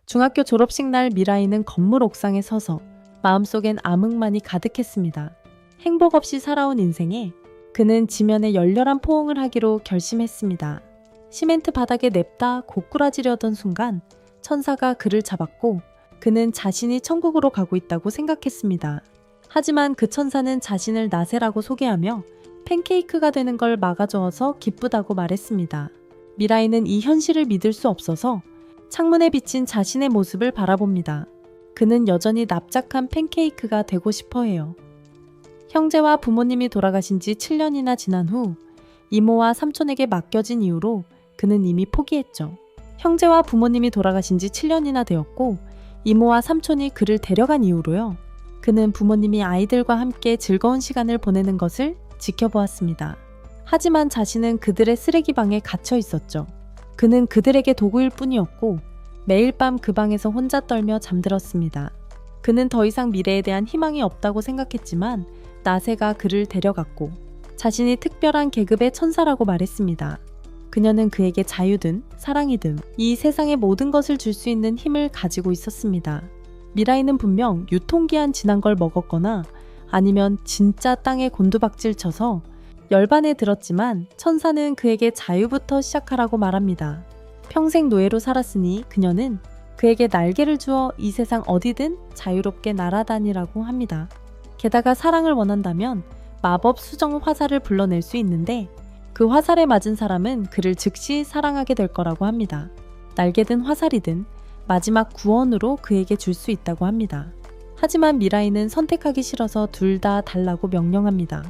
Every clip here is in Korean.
중학교 졸업식 날 미라이는 건물 옥상에 서서 마음속엔 암흑만이 가득했습니다. 행복 없이 살아온 인생에 그는 지면에 열렬한 포옹을 하기로 결심했습니다. 시멘트 바닥에 냅다 고꾸라지려던 순간 천사가 그를 잡았고 그는 자신이 천국으로 가고 있다고 생각했습니다. 하지만 그 천사는 자신을 나세라고 소개하며 팬케이크가 되는 걸 막아주어서 기쁘다고 말했습니다. 미라이는 이 현실을 믿을 수 없어서 창문에 비친 자신의 모습을 바라봅니다. 그는 여전히 납작한 팬케이크가 되고 싶어 해요. 형제와 부모님이 돌아가신 지 7년이나 지난 후 이모와 삼촌에게 맡겨진 이후로 그는 이미 포기했죠. 형제와 부모님이 돌아가신 지 7년이나 되었고 이모와 삼촌이 그를 데려간 이후로요. 그는 부모님이 아이들과 함께 즐거운 시간을 보내는 것을 지켜보았습니다. 하지만 자신은 그들의 쓰레기방에 갇혀 있었죠. 그는 그들에게 도구일 뿐이었고 매일 밤 그 방에서 혼자 떨며 잠들었습니다. 그는 더 이상 미래에 대한 희망이 없다고 생각했지만 나세가 그를 데려갔고 자신이 특별한 계급의 천사라고 말했습니다. 그녀는 그에게 자유든 사랑이든 이 세상의 모든 것을 줄 수 있는 힘을 가지고 있었습니다. 미라이는 분명 유통기한 지난 걸 먹었거나 아니면 진짜 땅에 곤두박질 쳐서 열반에 들었지만 천사는 그에게 자유부터 시작하라고 말합니다. 평생 노예로 살았으니 그녀는 그에게 날개를 주어 이 세상 어디든 자유롭게 날아다니라고 합니다. 게다가 사랑을 원한다면 마법 수정 화살을 불러낼 수 있는데 그 화살에 맞은 사람은 그를 즉시 사랑하게 될 거라고 합니다. 날개든 화살이든 마지막 구원으로 그에게 줄 수 있다고 합니다. 하지만 미라이는 선택하기 싫어서 둘 다 달라고 명령합니다.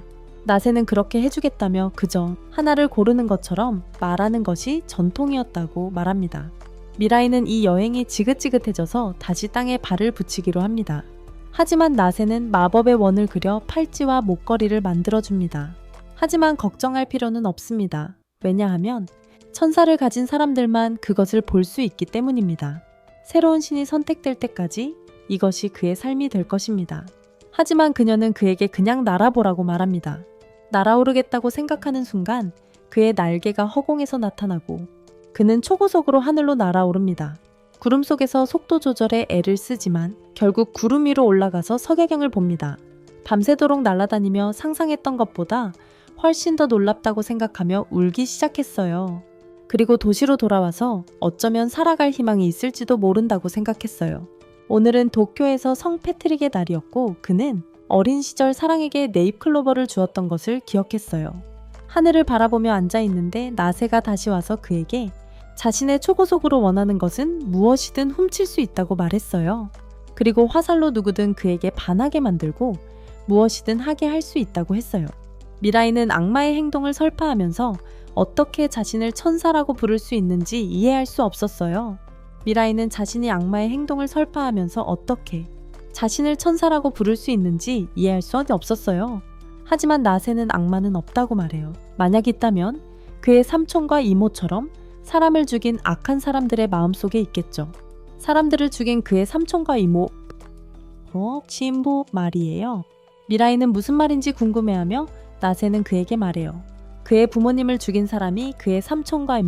나세는 그렇게 해주겠다며 그저 하나를 고르는 것처럼 말하는 것이 전통이었다고 말합니다. 미라이는 이 여행이 지긋지긋해져서 다시 땅에 발을 붙이기로 합니다. 하지만 나세는 마법의 원을 그려 팔찌와 목걸이를 만들어줍니다. 하지만 걱정할 필요는 없습니다. 왜냐하면 천사를 가진 사람들만 그것을 볼 수 있기 때문입니다. 새로운 신이 선택될 때까지 이것이 그의 삶이 될 것입니다. 하지만 그녀는 그에게 그냥 날아보라고 말합니다. 날아오르겠다고 생각하는 순간 그의 날개가 허공에서 나타나고 그는 초고속으로 하늘로 날아오릅니다. 구름 속에서 속도 조절에 애를 쓰지만 결국 구름 위로 올라가서 석야경을 봅니다. 밤새도록 날아다니며 상상했던 것보다 훨씬 더 놀랍다고 생각하며 울기 시작했어요. 그리고 도시로 돌아와서 어쩌면 살아갈 희망이 있을지도 모른다고 생각했어요. 오늘은 도쿄에서 성 패트릭의 날이었고 그는 어린 시절 사랑에게 네잎클로버를 주었던 것을 기억했어요. 하늘을 바라보며 앉아있는데 나세가 다시 와서 그에게 자신의 초고속으로 원하는 것은 무엇이든 훔칠 수 있다고 말했어요. 그리고 화살로 누구든 그에게 반하게 만들고 무엇이든 하게 할 수 있다고 했어요. 미라이는 악마의 행동을 설파하면서 어떻게 자신을 천사라고 부를 수 있는지 이해할 수 없었어요. 미라이는 자신이 악마의 행동을 설파하면서 어떻게 자신을 천사라고 부를 수 있는지 이해할 수 없었어요. 하지만 나세는 악마는 없다고 말해요. 만약 있다면 그의 삼촌과 이모처럼 사람을 죽인 악한 사람들의 마음속에 있겠죠. 사람들을 죽인 그의 삼촌과 이모 친부 말이에요. 미라이는 무슨 말인지 궁금해하며 나세는 그에게 말해요. 그의 부모님을 죽인 사람이 그의 삼촌과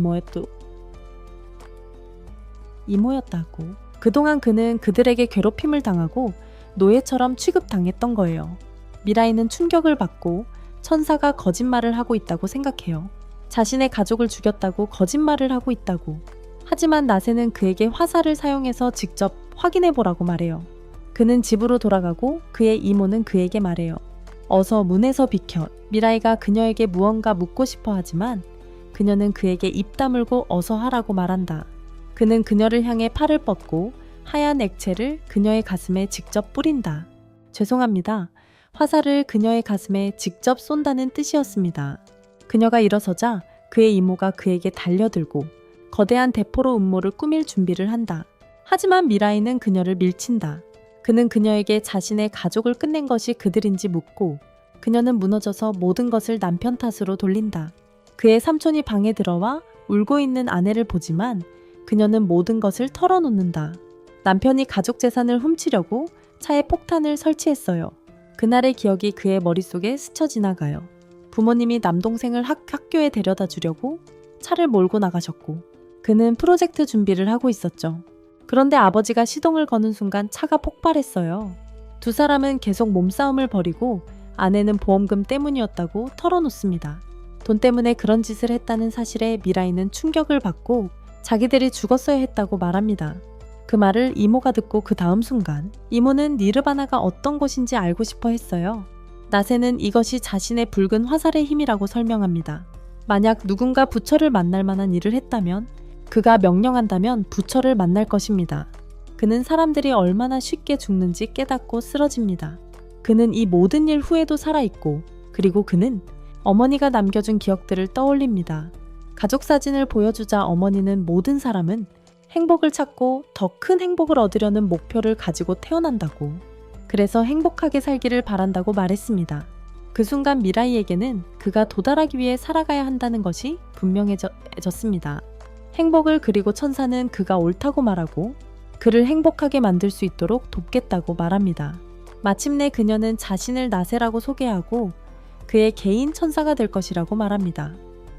이모였다고. 그동안 그는 그들에게 괴롭힘을 당하고 노예처럼 취급당했던 거예요. 미라이는 충격을 받고 천사가 거짓말을 하고 있다고 생각해요. 자신의 가족을 죽였다고 거짓말을 하고 있다고. 하지만 나세는 그에게 화살을 사용해서 직접 확인해보라고 말해요. 그는 집으로 돌아가고 그의 이모는 그에게 말해요. 어서 문에서 비켜. 미라이가 그녀에게 무언가 묻고 싶어 하지만 그녀는 그에게 입 다물고 어서 하라고 말한다. 그는 그녀를 향해 팔을 뻗고 하얀 액체를 그녀의 가슴에 직접 뿌린다. 죄송합니다. 화살을 그녀의 가슴에 직접 쏜다는 뜻이었습니다. 그녀가 일어서자 그의 이모가 그에게 달려들고 거대한 대포로 음모를 꾸밀 준비를 한다. 하지만 미라이는 그녀를 밀친다. 그는 그녀에게 자신의 가족을 끝낸 것이 그들인지 묻고 그녀는 무너져서 모든 것을 남편 탓으로 돌린다. 그의 삼촌이 방에 들어와 울고 있는 아내를 보지만 그녀는 모든 것을 털어놓는다. 남편이 가족 재산을 훔치려고 차에 폭탄을 설치했어요. 그날의 기억이 그의 머릿속에 스쳐 지나가요. 부모님이 남동생을 학교에 데려다 주려고 차를 몰고 나가셨고 그는 프로젝트 준비를 하고 있었죠. 그런데 아버지가 시동을 거는 순간 차가 폭발했어요. 두 사람은 계속 몸싸움을 벌이고 아내는 보험금 때문이었다고 털어놓습니다. 돈 때문에 그런 짓을 했다는 사실에 미라이는 충격을 받고 자기들이 죽었어야 했다고 말합니다. 그 말을 이모가 듣고 그 다음 순간 이모는 니르바나가 어떤 곳인지 알고 싶어 했어요. 나세는 이것이 자신의 붉은 화살의 힘이라고 설명합니다. 만약 누군가 부처를 만날 만한 일을 했다면 그가 명령한다면 부처를 만날 것입니다. 그는 사람들이 얼마나 쉽게 죽는지 깨닫고 쓰러집니다. 그는 이 모든 일 후에도 살아있고 그리고 그는 어머니가 남겨준 기억들을 떠올립니다. 가족 사진을 보여주자 어머니는 모든 사람은 행복을 찾고 더 큰 행복을 얻으려는 목표를 가지고 태어난다고, 그래서 행복하게 살기를 바란다고 말했습니다. 그 순간 미라이에게는 그가 도달하기 위해 살아가야 한다는 것이 분명해졌습니다. 행복을 그리고 천사는 그가 옳다고 말하고 그를 행복하게 만들 수 있도록 돕겠다고 말합니다. 마침내 그녀는 자신을 나세라고 소개하고 그의 개인 천사가 될 것이라고 말합니다.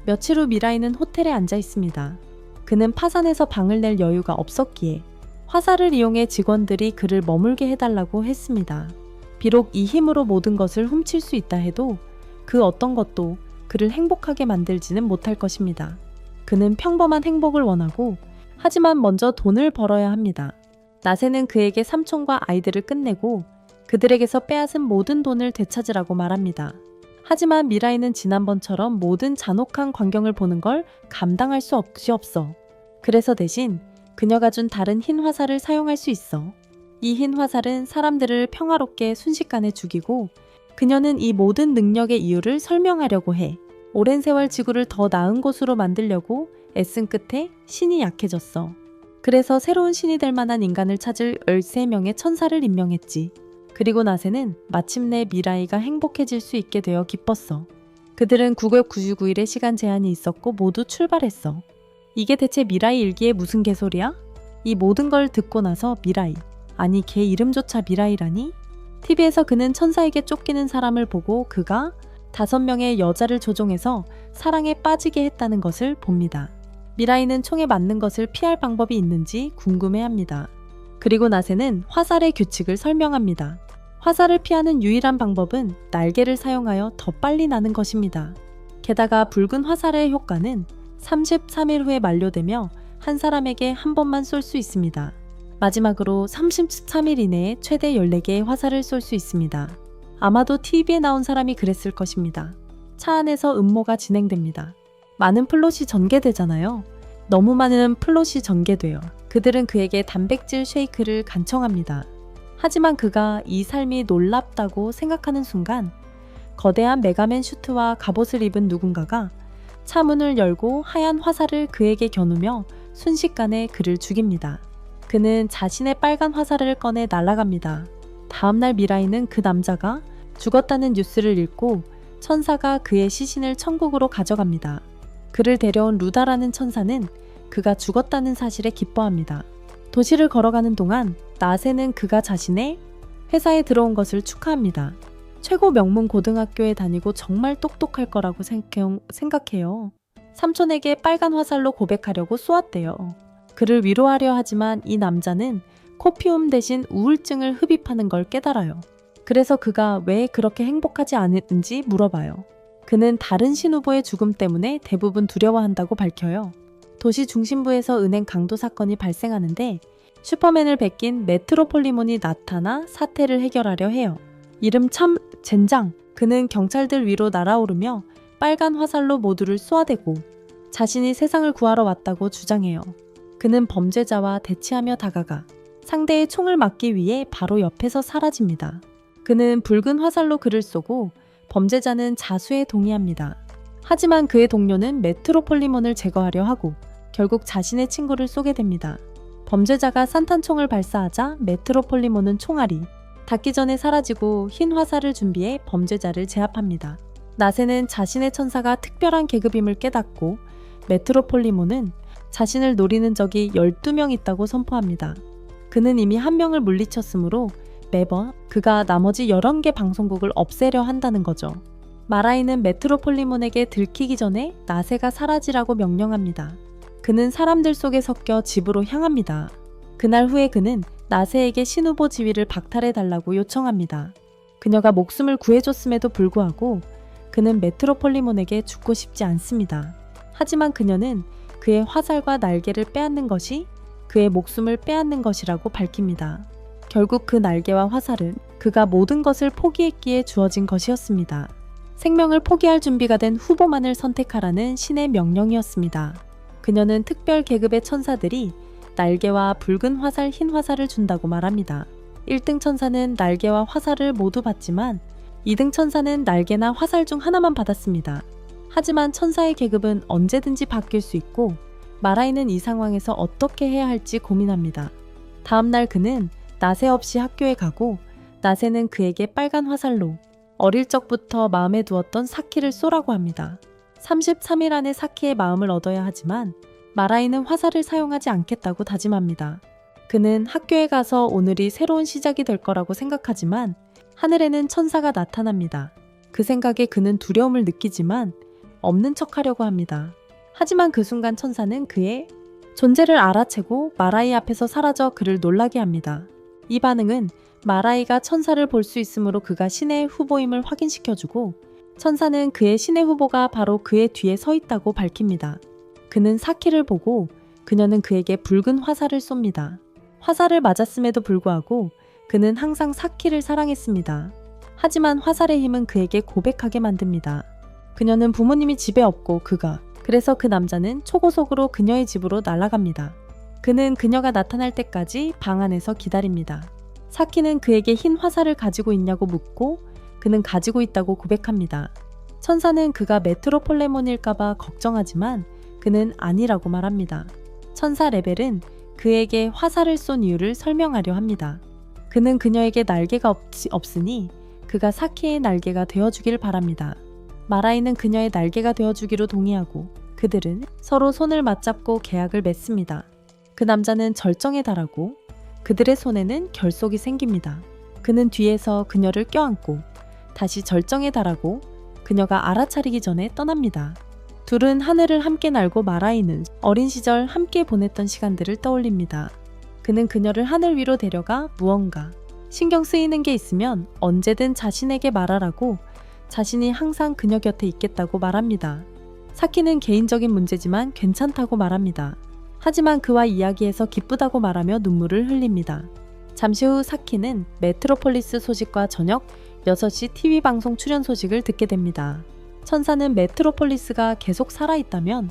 며칠 후 미라이는 호텔에 앉아 있습니다. 그는 파산해서 방을 낼 여유가 없었기에 화살을 이용해 직원들이 그를 머물게 해달라고 했습니다. 비록 이 힘으로 모든 것을 훔칠 수 있다 해도 그 어떤 것도 그를 행복하게 만들지는 못할 것입니다. 그는 평범한 행복을 원하고 하지만 먼저 돈을 벌어야 합니다. 나세는 그에게 삼촌과 아이들을 끝내고 그들에게서 빼앗은 모든 돈을 되찾으라고 말합니다. 하지만 미라이는 지난번처럼 모든 잔혹한 광경을 보는 걸 감당할 수 없어. 그래서 대신 그녀가 준 다른 흰 화살을 사용할 수 있어. 이 흰 화살은 사람들을 평화롭게 순식간에 죽이고 그녀는 이 모든 능력의 이유를 설명하려고 해. 오랜 세월 지구를 더 나은 곳으로 만들려고 애쓴 끝에 신이 약해졌어. 그래서 새로운 신이 될 만한 인간을 찾을 13명의 천사를 임명했지. 그리고 나세는 마침내 미라이가 행복해질 수 있게 되어 기뻤어. 그들은 999일의 시간 제한이 있었고 모두 출발했어. 이게 대체 미라이 일기에 무슨 개소리야? 이 모든 걸 듣고 나서 미라이, 아니 걔 이름조차 미라이라니? TV에서 그는 천사에게 쫓기는 사람을 보고 그가 5명의 여자를 조종해서 사랑에 빠지게 했다는 것을 봅니다. 미라이는 총에 맞는 것을 피할 방법이 있는지 궁금해합니다. 그리고 나세는 화살의 규칙을 설명합니다. 화살을 피하는 유일한 방법은 날개를 사용하여 더 빨리 나는 것입니다. 게다가 붉은 화살의 효과는 33일 후에 만료되며 한 사람에게 한 번만 쏠 수 있습니다. 마지막으로 33일 이내에 최대 14개의 화살을 쏠 수 있습니다. 아마도 TV에 나온 사람이 그랬을 것입니다. 차 안에서 음모가 진행됩니다. 많은 플롯이 전개되잖아요. 너무 많은 플롯이 전개돼요. 그들은 그에게 단백질 쉐이크를 간청합니다. 하지만 그가 이 삶이 놀랍다고 생각하는 순간 거대한 메가맨 슈트와 갑옷을 입은 누군가가 차 문을 열고 하얀 화살을 그에게 겨누며 순식간에 그를 죽입니다. 그는 자신의 빨간 화살을 꺼내 날아갑니다. 다음날 미라이는 그 남자가 죽었다는 뉴스를 읽고 천사가 그의 시신을 천국으로 가져갑니다. 그를 데려온 루다라는 천사는 그가 죽었다는 사실에 기뻐합니다. 도시를 걸어가는 동안 나세는 그가 자신의 회사에 들어온 것을 축하합니다. 최고 명문 고등학교에 다니고 정말 똑똑할 거라고 생각해요. 삼촌에게 빨간 화살로 고백하려고 쏘았대요. 그를 위로하려 하지만 이 남자는 코피움 대신 우울증을 흡입하는 걸 깨달아요. 그래서 그가 왜 그렇게 행복하지 않은지 물어봐요. 그는 다른 신후보의 죽음 때문에 대부분 두려워한다고 밝혀요. 도시 중심부에서 은행 강도 사건이 발생하는데 슈퍼맨을 베낀 메트로폴리몬이 나타나 사태를 해결하려 해요. 이름 참 젠장! 그는 경찰들 위로 날아오르며 빨간 화살로 모두를 쏘아대고 자신이 세상을 구하러 왔다고 주장해요. 그는 범죄자와 대치하며 다가가 상대의 총을 막기 위해 바로 옆에서 사라집니다. 그는 붉은 화살로 그를 쏘고 범죄자는 자수에 동의합니다. 하지만 그의 동료는 메트로폴리몬을 제거하려 하고 결국 자신의 친구를 쏘게 됩니다. 범죄자가 산탄총을 발사하자 메트로폴리몬은 총알이 닿기 전에 사라지고 흰 화살을 준비해 범죄자를 제압합니다. 나세는 자신의 천사가 특별한 계급임을 깨닫고 메트로폴리몬은 자신을 노리는 적이 12명 있다고 선포합니다. 그는 이미 한 명을 물리쳤으므로 매번 그가 나머지 11개 방송국을 없애려 한다는 거죠. 마라이는 메트로폴리몬에게 들키기 전에 나세가 사라지라고 명령합니다. 그는 사람들 속에 섞여 집으로 향합니다. 그날 후에 그는 나세에게 신후보 지위를 박탈해달라고 요청합니다. 그녀가 목숨을 구해줬음에도 불구하고 그는 메트로폴리몬에게 죽고 싶지 않습니다. 하지만 그녀는 그의 화살과 날개를 빼앗는 것이 그의 목숨을 빼앗는 것이라고 밝힙니다. 결국 그 날개와 화살은 그가 모든 것을 포기했기에 주어진 것이었습니다. 생명을 포기할 준비가 된 후보만을 선택하라는 신의 명령이었습니다. 그녀는 특별 계급의 천사들이 날개와 붉은 화살, 흰 화살을 준다고 말합니다. 1등 천사는 날개와 화살을 모두 받지만 2등 천사는 날개나 화살 중 하나만 받았습니다. 하지만 천사의 계급은 언제든지 바뀔 수 있고 마라이는 이 상황에서 어떻게 해야 할지 고민합니다. 다음날 그는 나세 없이 학교에 가고 나세는 그에게 빨간 화살로 어릴 적부터 마음에 두었던 사키를 쏘라고 합니다. 33일 안에 사키의 마음을 얻어야 하지만 마라이는 화살을 사용하지 않겠다고 다짐합니다. 그는 학교에 가서 오늘이 새로운 시작이 될 거라고 생각하지만 하늘에는 천사가 나타납니다. 그 생각에 그는 두려움을 느끼지만 없는 척하려고 합니다. 하지만 그 순간 천사는 그의 존재를 알아채고 마라이 앞에서 사라져 그를 놀라게 합니다. 이 반응은 마라이가 천사를 볼 수 있으므로 그가 신의 후보임을 확인시켜주고 천사는 그의 신의 후보가 바로 그의 뒤에 서 있다고 밝힙니다. 그는 사키를 보고 그녀는 그에게 붉은 화살을 쏩니다. 화살을 맞았음에도 불구하고 그는 항상 사키를 사랑했습니다. 하지만 화살의 힘은 그에게 고백하게 만듭니다. 그녀는 부모님이 집에 없고 그래서 그 남자는 초고속으로 그녀의 집으로 날아갑니다. 그는 그녀가 나타날 때까지 방 안에서 기다립니다. 사키는 그에게 흰 화살을 가지고 있냐고 묻고 그는 가지고 있다고 고백합니다. 천사는 그가 메트로폴레몬일까봐 걱정하지만 그는 아니라고 말합니다. 천사 레벨은 그에게 화살을 쏜 이유를 설명하려 합니다. 그는 그녀에게 날개가 없으니 그가 사키의 날개가 되어주길 바랍니다. 마라이는 그녀의 날개가 되어주기로 동의하고 그들은 서로 손을 맞잡고 계약을 맺습니다. 그 남자는 절정에 달하고 그들의 손에는 결속이 생깁니다. 그는 뒤에서 그녀를 껴안고 다시 절정에 달하고 그녀가 알아차리기 전에 떠납니다. 둘은 하늘을 함께 날고 마라이는 어린 시절 함께 보냈던 시간들을 떠올립니다. 그는 그녀를 하늘 위로 데려가 무언가 신경 쓰이는 게 있으면 언제든 자신에게 말하라고 자신이 항상 그녀 곁에 있겠다고 말합니다. 사키는 개인적인 문제지만 괜찮다고 말합니다. 하지만 그와 이야기해서 기쁘다고 말하며 눈물을 흘립니다. 잠시 후 사키는 메트로폴리스 소식과 저녁 6시 TV 방송 출연 소식을 듣게 됩니다. 천사는 메트로폴리스가 계속 살아있다면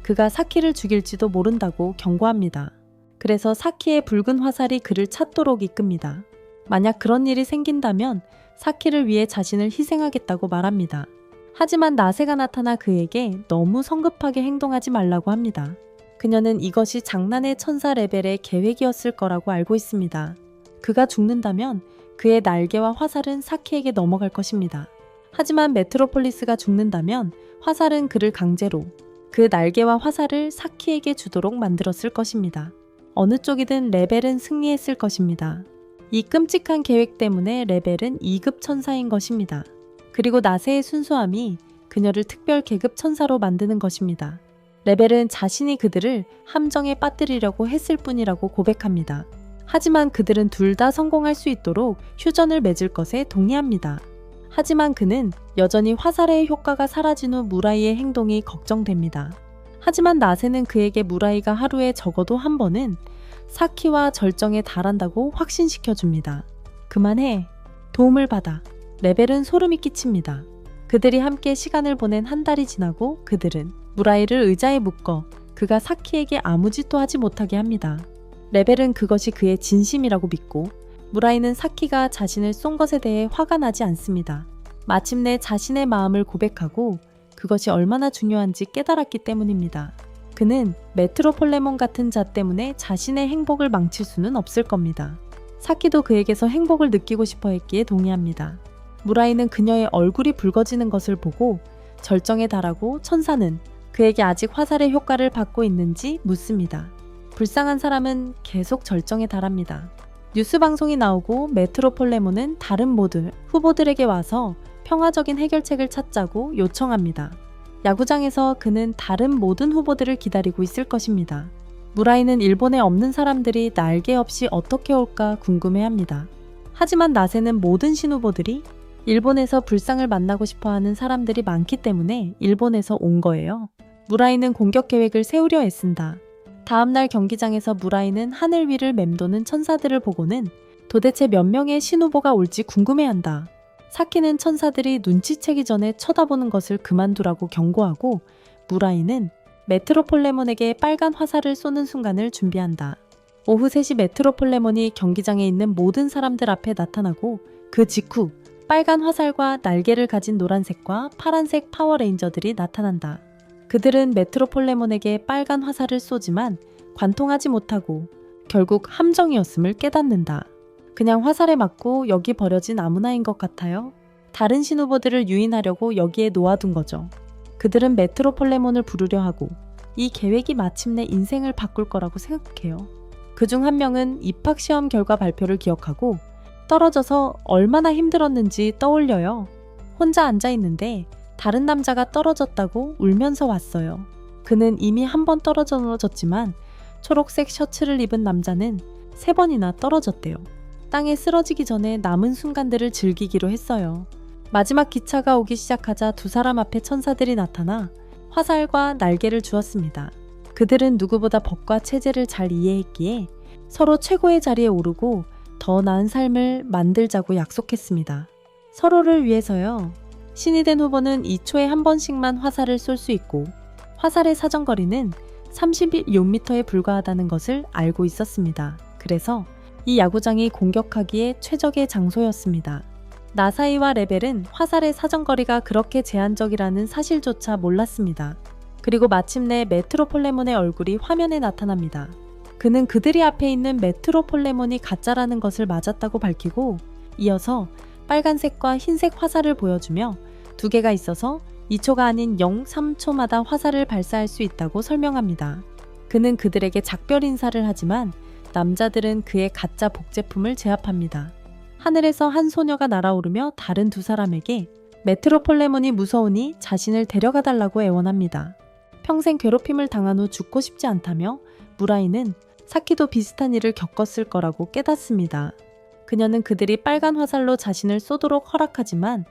그가 사키를 죽일지도 모른다고 경고합니다. 그래서 사키의 붉은 화살이 그를 찾도록 이끕니다. 만약 그런 일이 생긴다면 사키를 위해 자신을 희생하겠다고 말합니다. 하지만 나세가 나타나 그에게 너무 성급하게 행동하지 말라고 합니다. 그녀는 이것이 장난의 천사 레벨의 계획이었을 거라고 알고 있습니다. 그가 죽는다면 그의 날개와 화살은 사키에게 넘어갈 것입니다. 하지만 메트로폴리스가 죽는다면 화살은 그를 강제로 그 날개와 화살을 사키에게 주도록 만들었을 것입니다. 어느 쪽이든 레벨은 승리했을 것입니다. 이 끔찍한 계획 때문에 레벨은 2급 천사인 것입니다. 그리고 나세의 순수함이 그녀를 특별 계급 천사로 만드는 것입니다. 레벨은 자신이 그들을 함정에 빠뜨리려고 했을 뿐이라고 고백합니다. 하지만 그들은 둘 다 성공할 수 있도록 휴전을 맺을 것에 동의합니다. 하지만 그는 여전히 화살의 효과가 사라진 후 무라이의 행동이 걱정됩니다. 하지만 나세는 그에게 무라이가 하루에 적어도 한 번은 사키와 절정에 달한다고 확신시켜줍니다. 그만해. 도움을 받아. 레벨은 소름이 끼칩니다. 그들이 함께 시간을 보낸 한 달이 지나고 그들은 무라이를 의자에 묶어 그가 사키에게 아무 짓도 하지 못하게 합니다. 레벨은 그것이 그의 진심이라고 믿고 무라이는 사키가 자신을 쏜 것에 대해 화가 나지 않습니다. 마침내 자신의 마음을 고백하고 그것이 얼마나 중요한지 깨달았기 때문입니다. 그는 메트로폴레몬 같은 자 때문에 자신의 행복을 망칠 수는 없을 겁니다. 사키도 그에게서 행복을 느끼고 싶어 했기에 동의합니다. 무라이는 그녀의 얼굴이 붉어지는 것을 보고 절정에 달하고 천사는 그에게 아직 화살의 효과를 받고 있는지 묻습니다. 불쌍한 사람은 계속 절정에 달합니다. 뉴스 방송이 나오고 메트로폴레몬은 다른 모든 후보들에게 와서 평화적인 해결책을 찾자고 요청합니다. 야구장에서 그는 다른 모든 후보들을 기다리고 있을 것입니다. 무라이는 일본에 없는 사람들이 날개 없이 어떻게 올까 궁금해합니다. 하지만 나세는 모든 신후보들이 일본에서 불상을 만나고 싶어하는 사람들이 많기 때문에 일본에서 온 거예요. 무라이는 공격 계획을 세우려 애쓴다. 다음날 경기장에서 무라이는 하늘 위를 맴도는 천사들을 보고는 도대체 몇 명의 신후보가 올지 궁금해한다. 사키는 천사들이 눈치채기 전에 쳐다보는 것을 그만두라고 경고하고 무라이는 메트로폴레몬에게 빨간 화살을 쏘는 순간을 준비한다. 오후 3시 메트로폴레몬이 경기장에 있는 모든 사람들 앞에 나타나고 그 직후 빨간 화살과 날개를 가진 노란색과 파란색 파워레인저들이 나타난다. 그들은 메트로폴레몬에게 빨간 화살을 쏘지만 관통하지 못하고 결국 함정이었음을 깨닫는다. 그냥 화살에 맞고 여기 버려진 아무나인 것 같아요. 다른 신후보들을 유인하려고 여기에 놓아둔 거죠. 그들은 메트로폴레몬을 부르려 하고 이 계획이 마침내 인생을 바꿀 거라고 생각해요. 그중 한 명은 입학시험 결과 발표를 기억하고 떨어져서 얼마나 힘들었는지 떠올려요. 혼자 앉아있는데 다른 남자가 떨어졌다고 울면서 왔어요. 그는 이미 한 번 떨어졌지만 초록색 셔츠를 입은 남자는 3번이나 떨어졌대요. 땅에 쓰러지기 전에 남은 순간들을 즐기기로 했어요. 마지막 기차가 오기 시작하자 두 사람 앞에 천사들이 나타나 화살과 날개를 주었습니다. 그들은 누구보다 법과 체제를 잘 이해했기에 서로 최고의 자리에 오르고 더 나은 삶을 만들자고 약속했습니다. 서로를 위해서요. 신이 된 후보는 2초에 한 번씩만 화살을 쏠 수 있고 화살의 사정거리는 36m에 불과하다는 것을 알고 있었습니다. 그래서 이 야구장이 공격하기에 최적의 장소였습니다. 나사이와 레벨은 화살의 사정거리가 그렇게 제한적이라는 사실조차 몰랐습니다. 그리고 마침내 메트로폴레몬의 얼굴이 화면에 나타납니다. 그는 그들이 앞에 있는 메트로폴레몬이 가짜라는 것을 맞았다고 밝히고 이어서 빨간색과 흰색 화살을 보여주며 2개가 있어서 2초가 아닌 0.3초마다 화살을 발사할 수 있다고 설명합니다. 그는 그들에게 작별 인사를 하지만 남자들은 그의 가짜 복제품을 제압합니다. 하늘에서 한 소녀가 날아오르며 다른 2사람에게 메트로폴레몬이 무서우니 자신을 데려가 달라고 애원합니다. 평생 괴롭힘을 당한 후 죽고 싶지 않다며 무라이는 사키도 비슷한 일을 겪었을 거라고 깨닫습니다. 그녀는 그들이 빨간 화살로 자신을 쏘도록 허락하지만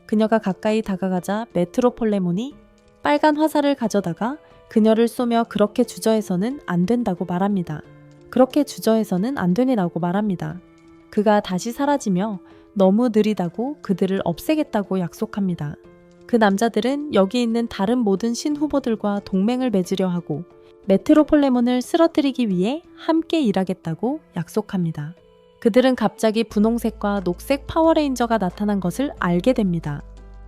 그녀가 가까이 다가가자 메트로폴레몬이 빨간 화살을 가져다가 그녀를 쏘며 그렇게 주저해서는 안 된다고 말합니다. 그렇게 주저해서는 안 되니라고 말합니다. 그가 다시 사라지며 너무 느리다고 그들을 없애겠다고 약속합니다. 그 남자들은 여기 있는 다른 모든 신 후보들과 동맹을 맺으려 하고 메트로폴레몬을 쓰러뜨리기 위해 함께 일하겠다고 약속합니다. 그들은 갑자기 분홍색과 녹색 파워레인저가 나타난 것을 알게 됩니다.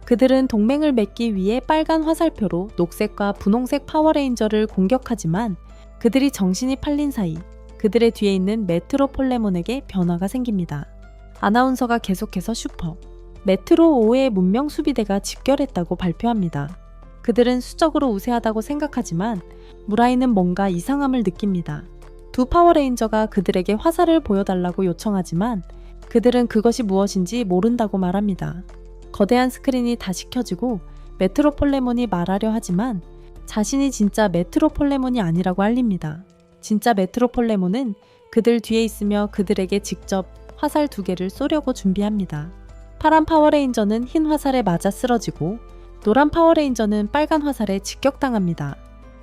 그들은 동맹을 맺기 위해 빨간 화살표로 녹색과 분홍색 파워레인저를 공격하지만 그들이 정신이 팔린 사이 그들의 뒤에 있는 메트로폴레몬에게 변화가 생깁니다. 아나운서가 계속해서 슈퍼, 메트로 5의 문명 수비대가 집결했다고 발표합니다. 그들은 수적으로 우세하다고 생각하지만 무라이는 뭔가 이상함을 느낍니다. 2 파워레인저가 그들에게 화살을 보여달라고 요청하지만 그들은 그것이 무엇인지 모른다고 말합니다. 거대한 스크린이 다시 켜지고 메트로폴레몬이 말하려 하지만 자신이 진짜 메트로폴레몬이 아니라고 알립니다. 진짜 메트로폴레몬은 그들 뒤에 있으며 그들에게 직접 화살 2개를 쏘려고 준비합니다. 파란 파워레인저는 흰 화살에 맞아 쓰러지고 노란 파워레인저는 빨간 화살에 직격당합니다.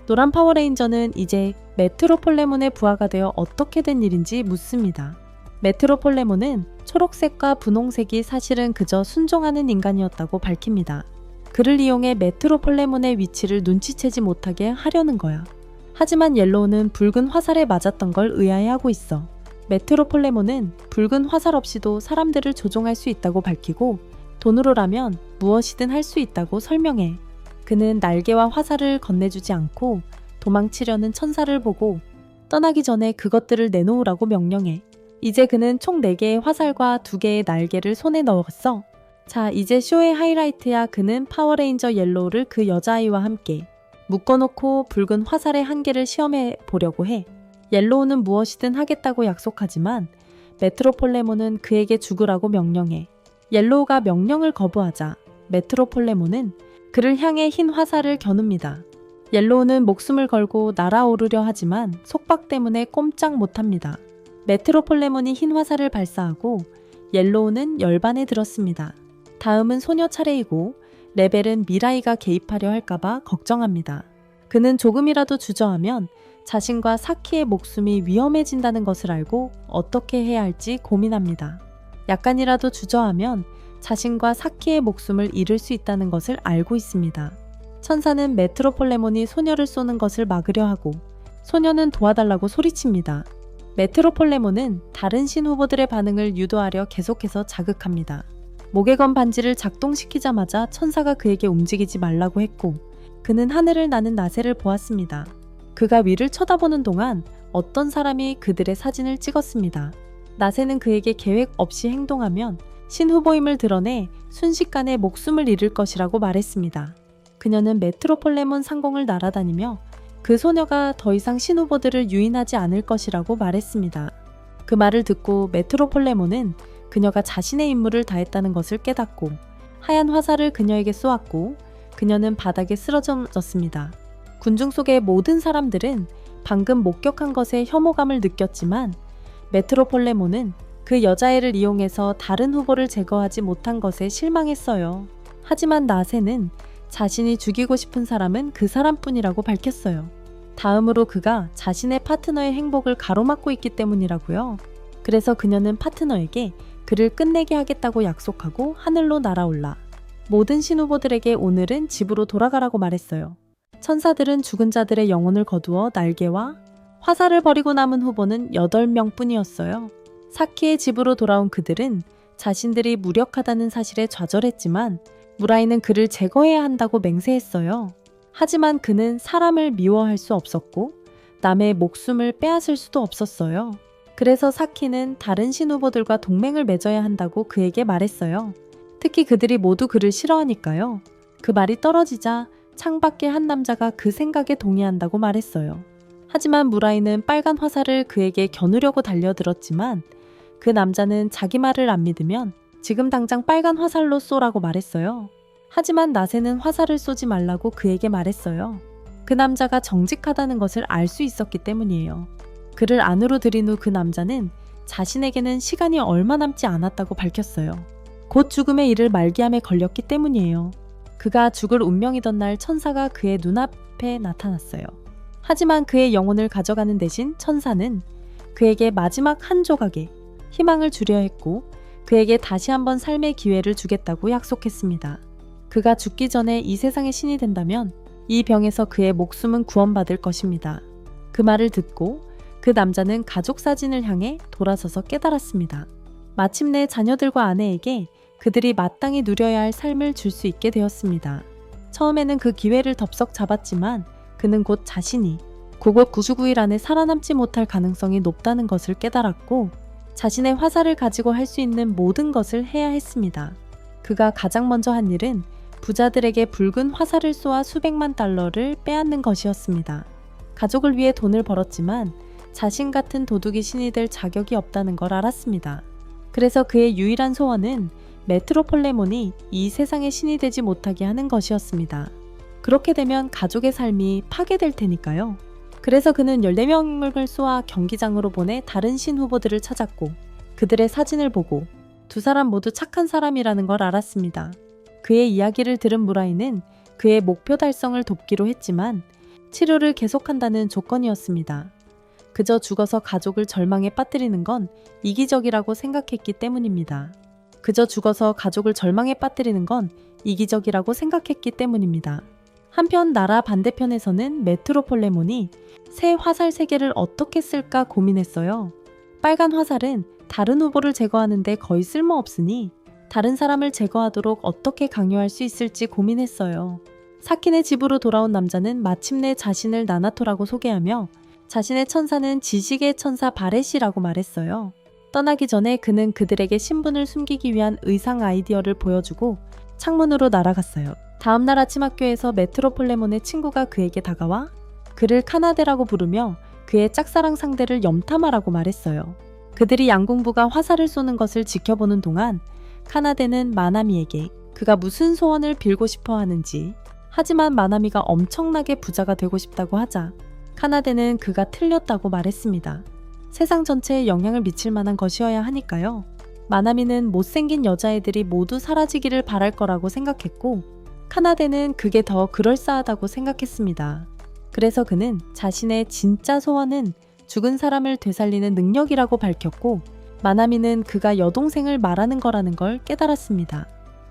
노란 파워레인저는 이제 메트로폴레몬의 부하가 되어 어떻게 된 일인지 묻습니다. 메트로폴레몬은 초록색과 분홍색이 사실은 그저 순종하는 인간이었다고 밝힙니다. 그를 이용해 메트로폴레몬의 위치를 눈치채지 못하게 하려는 거야. 하지만 옐로우는 붉은 화살에 맞았던 걸 의아해하고 있어. 메트로폴레몬은 붉은 화살 없이도 사람들을 조종할 수 있다고 밝히고 돈으로라면 무엇이든 할 수 있다고 설명해. 그는 날개와 화살을 건네주지 않고 도망치려는 천사를 보고 떠나기 전에 그것들을 내놓으라고 명령해. 이제 그는 총 4개의 화살과 2개의 날개를 손에 넣었어. 자, 이제 쇼의 하이라이트야. 그는 파워레인저 옐로우를 그 여자아이와 함께 묶어놓고 붉은 화살의 한계를 시험해 보려고 해. 옐로우는 무엇이든 하겠다고 약속하지만 메트로폴레몬은 그에게 죽으라고 명령해. 옐로우가 명령을 거부하자 메트로폴레몬은 그를 향해 흰 화살을 겨눕니다. 옐로우는 목숨을 걸고 날아오르려 하지만 속박 때문에 꼼짝 못합니다. 메트로폴레몬이 흰 화살을 발사하고 옐로우는 열반에 들었습니다. 다음은 소녀 차례이고 레벨은 미라이가 개입하려 할까봐 걱정합니다. 그는 조금이라도 주저하면 자신과 사키의 목숨이 위험해진다는 것을 알고 어떻게 해야 할지 고민합니다. 약간이라도 주저하면 자신과 사키의 목숨을 잃을 수 있다는 것을 알고 있습니다. 천사는 메트로폴레몬이 소녀를 쏘는 것을 막으려 하고 소녀는 도와달라고 소리칩니다. 메트로폴레몬은 다른 신 후보들의 반응을 유도하려 계속해서 자극합니다. 목에 건 반지를 작동시키자마자 천사가 그에게 움직이지 말라고 했고 그는 하늘을 나는 나세를 보았습니다. 그가 위를 쳐다보는 동안 어떤 사람이 그들의 사진을 찍었습니다. 나세는 그에게 계획 없이 행동하면 신 후보임을 드러내 순식간에 목숨을 잃을 것이라고 말했습니다. 그녀는 메트로폴레몬 상공을 날아다니며 그 소녀가 더 이상 신 후보들을 유인하지 않을 것이라고 말했습니다. 그 말을 듣고 메트로폴레몬은 그녀가 자신의 임무를 다했다는 것을 깨닫고 하얀 화살을 그녀에게 쏘았고 그녀는 바닥에 쓰러졌습니다. 군중 속의 모든 사람들은 방금 목격한 것에 혐오감을 느꼈지만 메트로폴레몬은 그 여자애를 이용해서 다른 후보를 제거하지 못한 것에 실망했어요. 하지만 나세는 자신이 죽이고 싶은 사람은 그 사람뿐이라고 밝혔어요. 다음으로 그가 자신의 파트너의 행복을 가로막고 있기 때문이라고요. 그래서 그녀는 파트너에게 그를 끝내게 하겠다고 약속하고 하늘로 날아올라 모든 신후보들에게 오늘은 집으로 돌아가라고 말했어요. 천사들은 죽은 자들의 영혼을 거두어 날개와 화살을 버리고 남은 후보는 8명 뿐이었어요. 사키의 집으로 돌아온 그들은 자신들이 무력하다는 사실에 좌절했지만 무라이는 그를 제거해야 한다고 맹세했어요. 하지만 그는 사람을 미워할 수 없었고 남의 목숨을 빼앗을 수도 없었어요. 그래서 사키는 다른 신후보들과 동맹을 맺어야 한다고 그에게 말했어요. 특히 그들이 모두 그를 싫어하니까요. 그 말이 떨어지자 창밖의 한 남자가 그 생각에 동의한다고 말했어요. 하지만 무라이는 빨간 화살을 그에게 겨누려고 달려들었지만 그 남자는 자기 말을 안 믿으면 지금 당장 빨간 화살로 쏘라고 말했어요. 하지만 나세는 화살을 쏘지 말라고 그에게 말했어요. 그 남자가 정직하다는 것을 알 수 있었기 때문이에요. 그를 안으로 들인 후 그 남자는 자신에게는 시간이 얼마 남지 않았다고 밝혔어요. 곧 죽음의 일을 말기암에 걸렸기 때문이에요. 그가 죽을 운명이던 날 천사가 그의 눈앞에 나타났어요. 하지만 그의 영혼을 가져가는 대신 천사는 그에게 마지막 한 조각의 희망을 주려 했고 그에게 다시 한번 삶의 기회를 주겠다고 약속했습니다. 그가 죽기 전에 이 세상의 신이 된다면 이 병에서 그의 목숨은 구원받을 것입니다. 그 말을 듣고 그 남자는 가족 사진을 향해 돌아서서 깨달았습니다. 마침내 자녀들과 아내에게 그들이 마땅히 누려야 할 삶을 줄 수 있게 되었습니다. 처음에는 그 기회를 덥석 잡았지만 그는 곧 자신이 999일 안에 살아남지 못할 가능성이 높다는 것을 깨달았고 자신의 화살을 가지고 할 수 있는 모든 것을 해야 했습니다. 그가 가장 먼저 한 일은 부자들에게 붉은 화살을 쏘아 수백만 달러를 빼앗는 것이었습니다. 가족을 위해 돈을 벌었지만 자신 같은 도둑이 신이 될 자격이 없다는 걸 알았습니다. 그래서 그의 유일한 소원은 메트로폴레몬이 이 세상의 신이 되지 못하게 하는 것이었습니다. 그렇게 되면 가족의 삶이 파괴될 테니까요. 그래서 그는 14명을 쏘아 경기장으로 보내 다른 신 후보들을 찾았고 그들의 사진을 보고 두 사람 모두 착한 사람이라는 걸 알았습니다. 그의 이야기를 들은 무라이는 그의 목표 달성을 돕기로 했지만 치료를 계속한다는 조건이었습니다. 그저 죽어서 가족을 절망에 빠뜨리는 건 이기적이라고 생각했기 때문입니다. 그저 죽어서 가족을 절망에 빠뜨리는 건 이기적이라고 생각했기 때문입니다. 한편 나라 반대편에서는 메트로폴레몬이 새 화살 3개를 어떻게 쓸까 고민했어요. 빨간 화살은 다른 후보를 제거하는데 거의 쓸모없으니 다른 사람을 제거하도록 어떻게 강요할 수 있을지 고민했어요. 사키네 집으로 돌아온 남자는 마침내 자신을 나나토라고 소개하며 자신의 천사는 지식의 천사 바렛이라고 말했어요. 떠나기 전에 그는 그들에게 신분을 숨기기 위한 의상 아이디어를 보여주고 창문으로 날아갔어요. 다음날 아침 학교에서 메트로폴레몬의 친구가 그에게 다가와 그를 카나데라고 부르며 그의 짝사랑 상대를 염탐하라고 말했어요. 그들이 양궁부가 화살을 쏘는 것을 지켜보는 동안 카나데는 마나미에게 그가 무슨 소원을 빌고 싶어 하는지 하지만 마나미가 엄청나게 부자가 되고 싶다고 하자 카나데는 그가 틀렸다고 말했습니다. 세상 전체에 영향을 미칠 만한 것이어야 하니까요. 마나미는 못생긴 여자애들이 모두 사라지기를 바랄 거라고 생각했고 카나데는 그게 더 그럴싸하다고 생각했습니다. 그래서 그는 자신의 진짜 소원은 죽은 사람을 되살리는 능력이라고 밝혔고 마나미는 그가 여동생을 말하는 거라는 걸 깨달았습니다.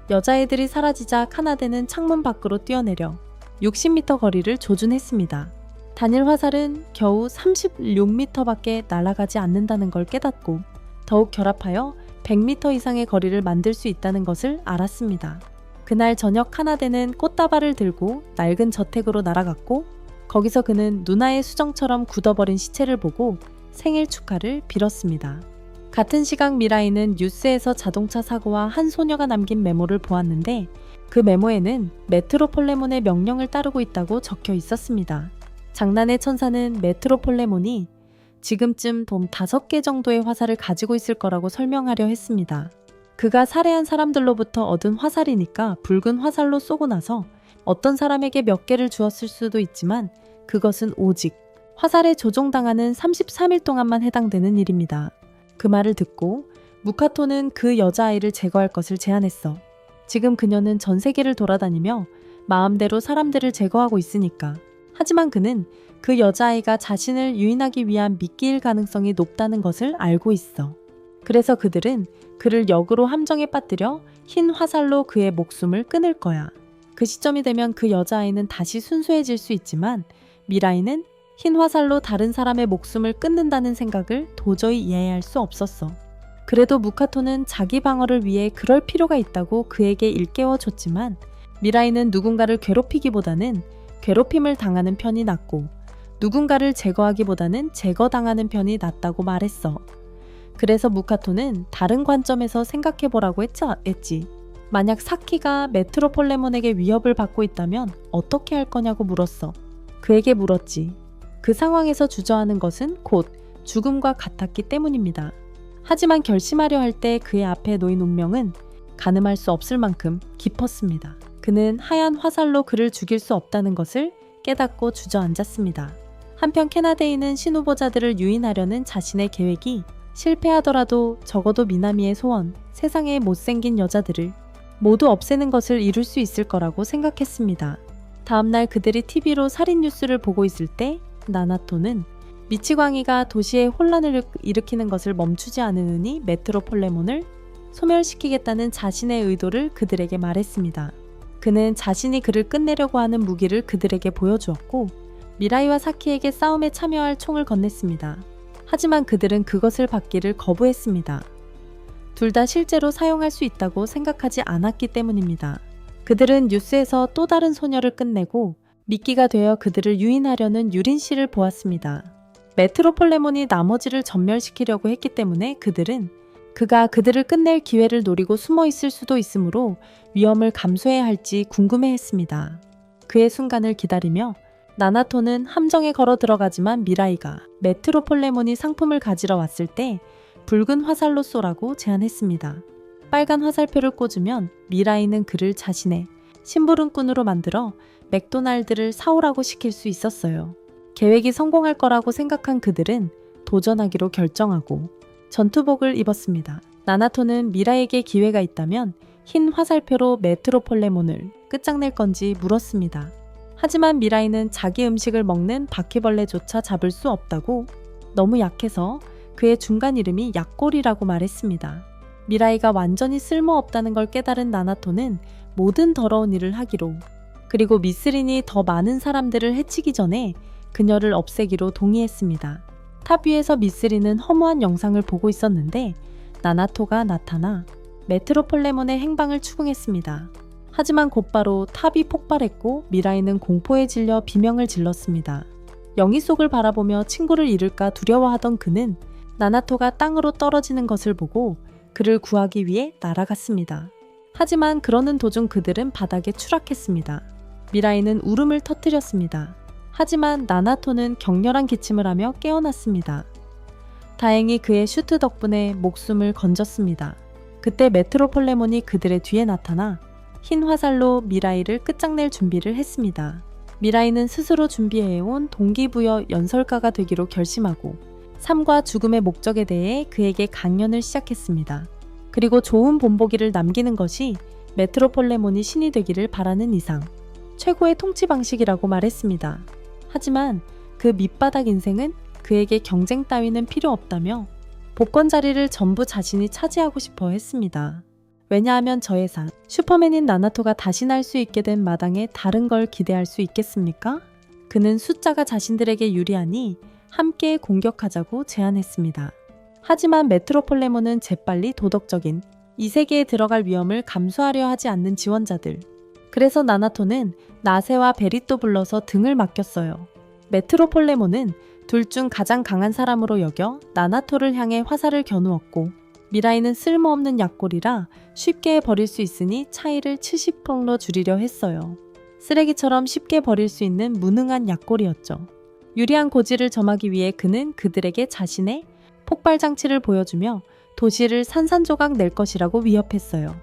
여자애들이 사라지자 카나데는 창문 밖으로 뛰어내려 60m 거리를 조준했습니다. 단일 화살은 겨우 36m밖에 날아가지 않는다는 걸 깨닫고 더욱 결합하여 100m 이상의 거리를 만들 수 있다는 것을 알았습니다. 그날 저녁 카나데는 꽃다발을 들고 낡은 저택으로 날아갔고 거기서 그는 누나의 수정처럼 굳어버린 시체를 보고 생일 축하를 빌었습니다. 같은 시각 미라이는 뉴스에서 자동차 사고와 한 소녀가 남긴 메모를 보았는데 그 메모에는 메트로폴레몬의 명령을 따르고 있다고 적혀 있었습니다. 장난의 천사는 메트로폴레몬이 지금쯤 돔 5개 정도의 화살을 가지고 있을 거라고 설명하려 했습니다. 그가 살해한 사람들로부터 얻은 화살이니까 붉은 화살로 쏘고 나서 어떤 사람에게 몇 개를 주었을 수도 있지만 그것은 오직 화살에 조종당하는 33일 동안만 해당되는 일입니다. 그 말을 듣고 무카토는 그 여자아이를 제거할 것을 제안했어. 지금 그녀는 전 세계를 돌아다니며 마음대로 사람들을 제거하고 있으니까. 하지만 그는 그 여자아이가 자신을 유인하기 위한 미끼일 가능성이 높다는 것을 알고 있어. 그래서 그들은 그를 역으로 함정에 빠뜨려 흰 화살로 그의 목숨을 끊을 거야. 그 시점이 되면 그 여자아이는 다시 순수해질 수 있지만 미라이는 흰 화살로 다른 사람의 목숨을 끊는다는 생각을 도저히 이해할 수 없었어. 그래도 무카토는 자기 방어를 위해 그럴 필요가 있다고 그에게 일깨워줬지만 미라이는 누군가를 괴롭히기보다는 괴롭힘을 당하는 편이 낫고 누군가를 제거하기보다는 제거당하는 편이 낫다고 말했어. 그래서 무카토는 다른 관점에서 생각해보라고 했지. 만약 사키가 메트로폴레몬에게 위협을 받고 있다면 어떻게 할 거냐고 물었어. 그에게 물었지. 그 상황에서 주저하는 것은 곧 죽음과 같았기 때문입니다. 하지만 결심하려 할 때 그의 앞에 놓인 운명은 가늠할 수 없을 만큼 깊었습니다. 그는 하얀 화살로 그를 죽일 수 없다는 것을 깨닫고 주저앉았습니다. 한편 캐나데이는 신후보자들을 유인하려는 자신의 계획이 실패하더라도 적어도 미나미의 소원, 세상의 못생긴 여자들을 모두 없애는 것을 이룰 수 있을 거라고 생각했습니다. 다음날 그들이 TV로 살인 뉴스를 보고 있을 때 나나토는 미치광이가 도시에 혼란을 일으키는 것을 멈추지 않으니 메트로폴레몬을 소멸시키겠다는 자신의 의도를 그들에게 말했습니다. 그는 자신이 그를 끝내려고 하는 무기를 그들에게 보여주었고 미라이와 사키에게 싸움에 참여할 총을 건넸습니다. 하지만 그들은 그것을 받기를 거부했습니다. 둘 다 실제로 사용할 수 있다고 생각하지 않았기 때문입니다. 그들은 뉴스에서 또 다른 소녀를 끝내고 미끼가 되어 그들을 유인하려는 유린씨를 보았습니다. 메트로폴레몬이 나머지를 전멸시키려고 했기 때문에 그들은 그가 그들을 끝낼 기회를 노리고 숨어 있을 수도 있으므로 위험을 감수해야 할지 궁금해했습니다. 그의 순간을 기다리며 나나토는 함정에 걸어 들어가지만 미라이가 메트로폴레몬이 상품을 가지러 왔을 때 붉은 화살로 쏘라고 제안했습니다. 빨간 화살표를 꽂으면 미라이는 그를 자신의 심부름꾼으로 만들어 맥도날드를 사오라고 시킬 수 있었어요. 계획이 성공할 거라고 생각한 그들은 도전하기로 결정하고 전투복을 입었습니다. 나나토는 미라에게 기회가 있다면 흰 화살표로 메트로폴레몬을 끝장낼 건지 물었습니다. 하지만 미라이는 자기 음식을 먹는 바퀴벌레조차 잡을 수 없다고 너무 약해서 그의 중간 이름이 약골이라고 말했습니다. 미라이가 완전히 쓸모없다는 걸 깨달은 나나토는 모든 더러운 일을 하기로 그리고 미스린이 더 많은 사람들을 해치기 전에 그녀를 없애기로 동의했습니다. 탑 위에서 미스린은 허무한 영상을 보고 있었는데 나나토가 나타나 메트로폴레몬의 행방을 추궁했습니다. 하지만 곧바로 탑이 폭발했고 미라이는 공포에 질려 비명을 질렀습니다. 영희 속을 바라보며 친구를 잃을까 두려워하던 그는 나나토가 땅으로 떨어지는 것을 보고 그를 구하기 위해 날아갔습니다. 하지만 그러는 도중 그들은 바닥에 추락했습니다. 미라이는 울음을 터뜨렸습니다. 하지만 나나토는 격렬한 기침을 하며 깨어났습니다. 다행히 그의 슈트 덕분에 목숨을 건졌습니다. 그때 메트로폴레몬이 그들의 뒤에 나타나 흰 화살로 미라이를 끝장낼 준비를 했습니다. 미라이는 스스로 준비해온 동기부여 연설가가 되기로 결심하고 삶과 죽음의 목적에 대해 그에게 강연을 시작했습니다. 그리고 좋은 본보기를 남기는 것이 메트로폴레몬이 신이 되기를 바라는 이상 최고의 통치 방식이라고 말했습니다. 하지만 그 밑바닥 인생은 그에게 경쟁 따위는 필요 없다며 복권 자리를 전부 자신이 차지하고 싶어 했습니다. 왜냐하면 저 예산, 슈퍼맨인 나나토가 다시 날 수 있게 된 마당에 다른 걸 기대할 수 있겠습니까? 그는 숫자가 자신들에게 유리하니 함께 공격하자고 제안했습니다. 하지만 메트로폴레몬은 재빨리 도덕적인 이 세계에 들어갈 위험을 감수하려 하지 않는 지원자들. 그래서 나나토는 나세와 베리또 불러서 등을 맡겼어요. 메트로폴레몬은 둘 중 가장 강한 사람으로 여겨 나나토를 향해 화살을 겨누었고 미라이는 쓸모없는 약골이라 쉽게 버릴 수 있으니 차이를 70%로 줄이려 했어요. 쓰레기처럼 쉽게 버릴 수 있는 무능한 약골이었죠. 유리한 고지를 점하기 위해 그는 그들에게 자신의 폭발 장치를 보여주며 도시를 산산조각 낼 것이라고 위협했어요.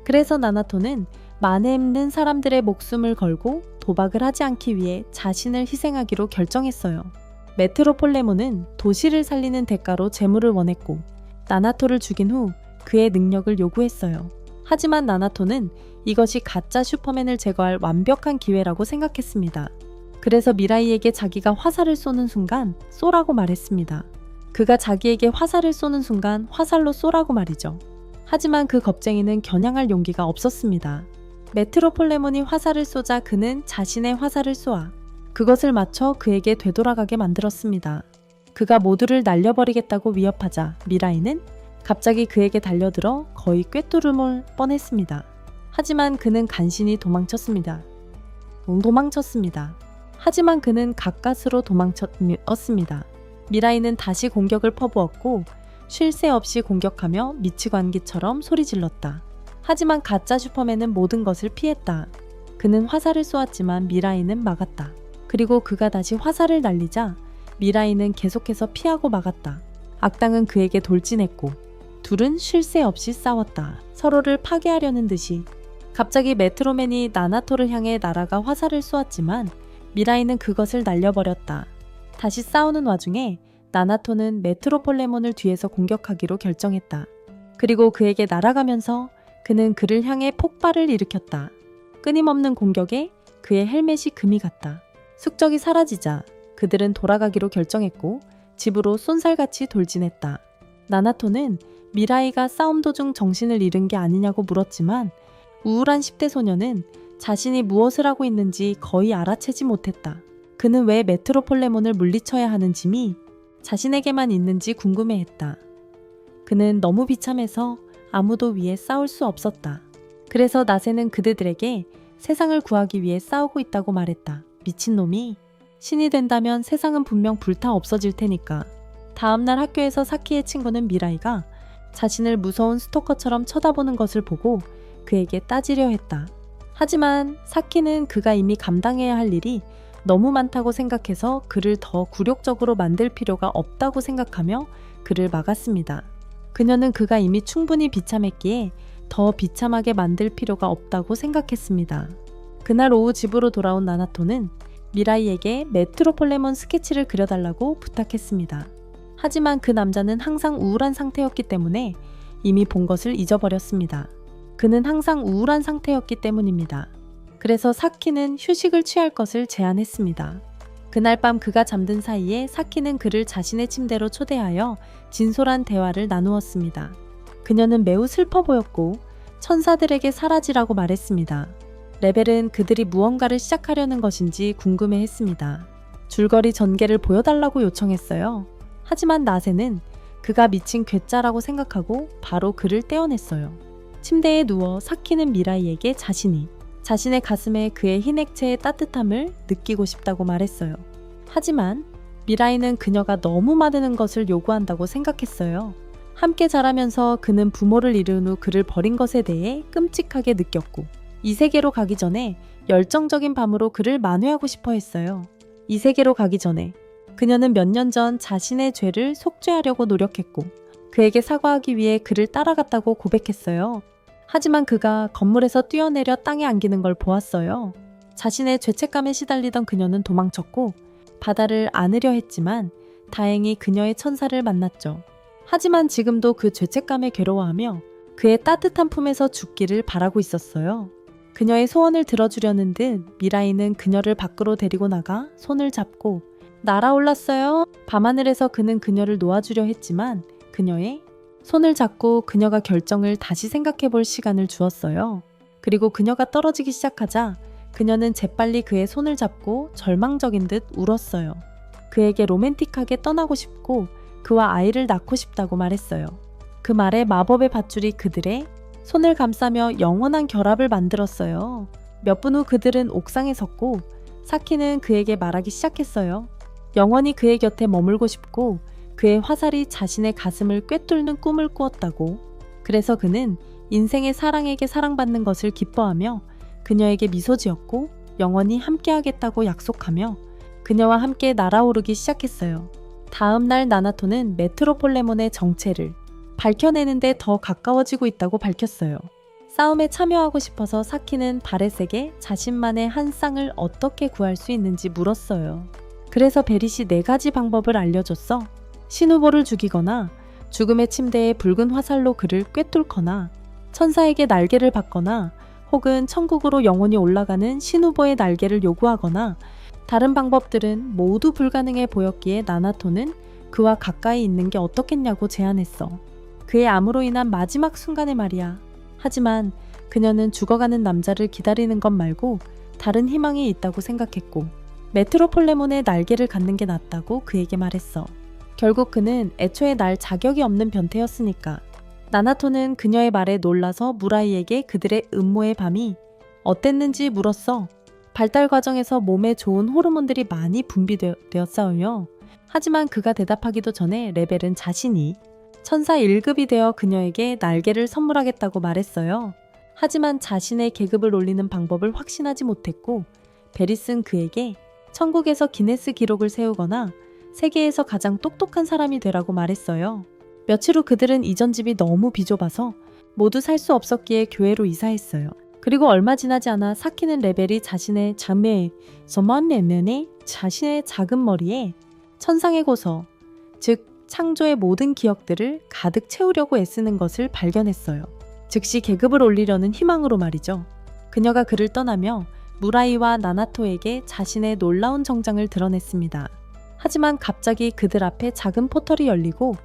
그래서 나나토는 만에 있는 사람들의 목숨을 걸고 도박을 하지 않기 위해 자신을 희생하기로 결정했어요. 메트로폴레몬은 도시를 살리는 대가로 재물을 원했고 나나토를 죽인 후 그의 능력을 요구했어요. 하지만 나나토는 이것이 가짜 슈퍼맨을 제거할 완벽한 기회라고 생각했습니다. 그래서 미라이에게 자기가 화살을 쏘는 순간 쏘라고 말했습니다. 그가 자기에게 화살을 쏘는 순간 화살로 쏘라고 말이죠. 하지만 그 겁쟁이는 겨냥할 용기가 없었습니다. 메트로폴레몬이 화살을 쏘자 그는 자신의 화살을 쏘아 그것을 맞춰 그에게 되돌아가게 만들었습니다. 그가 모두를 날려버리겠다고 위협하자 미라이는 갑자기 그에게 달려들어 거의 꿰뚫을 뻔했습니다. 하지만 그는 간신히 도망쳤습니다. 하지만 그는 가까스로 도망쳤습니다. 미라이는 다시 공격을 퍼부었고 쉴 새 없이 공격하며 미치광기처럼 소리질렀다. 하지만 가짜 슈퍼맨은 모든 것을 피했다. 그는 화살을 쏘았지만 미라이는 막았다. 그리고 그가 다시 화살을 날리자 미라이는 계속해서 피하고 막았다. 악당은 그에게 돌진했고 둘은 쉴 새 없이 싸웠다. 서로를 파괴하려는 듯이. 갑자기 메트로맨이 나나토를 향해 날아가 화살을 쏘았지만 미라이는 그것을 날려버렸다. 다시 싸우는 와중에 나나토는 메트로폴레몬을 뒤에서 공격하기로 결정했다. 그리고 그에게 날아가면서 그는 그를 향해 폭발을 일으켰다. 끊임없는 공격에 그의 헬멧이 금이 갔다. 숙적이 사라지자 그들은 돌아가기로 결정했고 집으로 쏜살같이 돌진했다. 나나토는 미라이가 싸움 도중 정신을 잃은 게 아니냐고 물었지만 우울한 10대 소녀는 자신이 무엇을 하고 있는지 거의 알아채지 못했다. 그는 왜 메트로폴레몬을 물리쳐야 하는 짐이 자신에게만 있는지 궁금해했다. 그는 너무 비참해서 아무도 위해 싸울 수 없었다. 그래서 나세는 그들에게 세상을 구하기 위해 싸우고 있다고 말했다. 미친놈이. 신이 된다면 세상은 분명 불타 없어질 테니까. 다음날 학교에서 사키의 친구는 미라이가 자신을 무서운 스토커처럼 쳐다보는 것을 보고 그에게 따지려 했다. 하지만 사키는 그가 이미 감당해야 할 일이 너무 많다고 생각해서 그를 더 굴욕적으로 만들 필요가 없다고 생각하며 그를 막았습니다. 그녀는 그가 이미 충분히 비참했기에 더 비참하게 만들 필요가 없다고 생각했습니다. 그날 오후 집으로 돌아온 나나토는 미라이에게 메트로폴레몬 스케치를 그려달라고 부탁했습니다. 하지만 그 남자는 항상 우울한 상태였기 때문에 이미 본 것을 잊어버렸습니다. 그는 항상 우울한 상태였기 때문입니다. 그래서 사키는 휴식을 취할 것을 제안했습니다. 그날 밤 그가 잠든 사이에 사키는 그를 자신의 침대로 초대하여 진솔한 대화를 나누었습니다. 그녀는 매우 슬퍼 보였고 천사들에게 사라지라고 말했습니다. 레벨은 그들이 무언가를 시작하려는 것인지 궁금해했습니다. 줄거리 전개를 보여달라고 요청했어요. 하지만 나세는 그가 미친 괴짜라고 생각하고 바로 그를 떼어냈어요. 침대에 누워 사키는 미라이에게 자신의 가슴에 그의 흰 액체의 따뜻함을 느끼고 싶다고 말했어요. 하지만 미라이는 그녀가 너무 많은 것을 요구한다고 생각했어요. 함께 자라면서 그는 부모를 잃은 후 그를 버린 것에 대해 끔찍하게 느꼈고 이 세계로 가기 전에 열정적인 밤으로 그를 만회하고 싶어 했어요. 이 세계로 가기 전에 그녀는 몇 년 전 자신의 죄를 속죄하려고 노력했고 그에게 사과하기 위해 그를 따라갔다고 고백했어요. 하지만 그가 건물에서 뛰어내려 땅에 안기는 걸 보았어요. 자신의 죄책감에 시달리던 그녀는 도망쳤고 바다를 안으려 했지만 다행히 그녀의 천사를 만났죠. 하지만 지금도 그 죄책감에 괴로워하며 그의 따뜻한 품에서 죽기를 바라고 있었어요. 그녀의 소원을 들어주려는 듯 미라이는 그녀를 밖으로 데리고 나가 손을 잡고 날아올랐어요. 밤하늘에서 그는 그녀를 놓아주려 했지만 그녀의 손을 잡고 그녀가 결정을 다시 생각해 볼 시간을 주었어요. 그리고 그녀가 떨어지기 시작하자 그녀는 재빨리 그의 손을 잡고 절망적인 듯 울었어요. 그에게 로맨틱하게 떠나고 싶고 그와 아이를 낳고 싶다고 말했어요. 그 말에 마법의 밧줄이 그들의 손을 감싸며 영원한 결합을 만들었어요. 몇 분 후 그들은 옥상에 섰고 사키는 그에게 말하기 시작했어요. 영원히 그의 곁에 머물고 싶고 그의 화살이 자신의 가슴을 꿰뚫는 꿈을 꾸었다고. 그래서 그는 인생의 사랑에게 사랑받는 것을 기뻐하며 그녀에게 미소 지었고 영원히 함께하겠다고 약속하며 그녀와 함께 날아오르기 시작했어요. 다음 날 나나토는 메트로폴레몬의 정체를 밝혀내는데 더 가까워지고 있다고 밝혔어요. 싸움에 참여하고 싶어서 사키는 바렛에게 자신만의 한 쌍을 어떻게 구할 수 있는지 물었어요. 그래서 베릿이 4가지 방법을 알려줬어. 신후보를 죽이거나 죽음의 침대에 붉은 화살로 그를 꿰뚫거나 천사에게 날개를 받거나 혹은 천국으로 영원히 올라가는 신후보의 날개를 요구하거나 다른 방법들은 모두 불가능해 보였기에 나나토는 그와 가까이 있는 게 어떻겠냐고 제안했어. 그의 암으로 인한 마지막 순간에 말이야. 하지만 그녀는 죽어가는 남자를 기다리는 것 말고 다른 희망이 있다고 생각했고 메트로폴레몬의 날개를 갖는 게 낫다고 그에게 말했어. 결국 그는 애초에 날 자격이 없는 변태였으니까. 나나토는 그녀의 말에 놀라서 무라이에게 그들의 음모의 밤이 어땠는지 물었어. 발달 과정에서 몸에 좋은 호르몬들이 많이 분비되었어요. 하지만 그가 대답하기도 전에 레벨은 자신이 천사 1급이 되어 그녀에게 날개를 선물하겠다고 말했어요. 하지만 자신의 계급을 올리는 방법을 확신하지 못했고 베릿은 그에게 천국에서 기네스 기록을 세우거나 세계에서 가장 똑똑한 사람이 되라고 말했어요. 며칠 후 그들은 이전 집이 너무 비좁아서 모두 살 수 없었기에 교회로 이사했어요. 그리고 얼마 지나지 않아 사키는 레벨이 자신의 자매 저만내면에 자신의 작은 머리에 천상의 고서, 즉 창조의 모든 기억들을 가득 채우려고 애쓰는 것을 발견했어요. 즉시 계급을 올리려는 희망으로 말이죠. 그녀가 그를 떠나며 무라이와 나나토에게 자신의 놀라운 정장을 드러냈습니다. 하지만 갑자기 그들 앞에 작은 포털이 열리고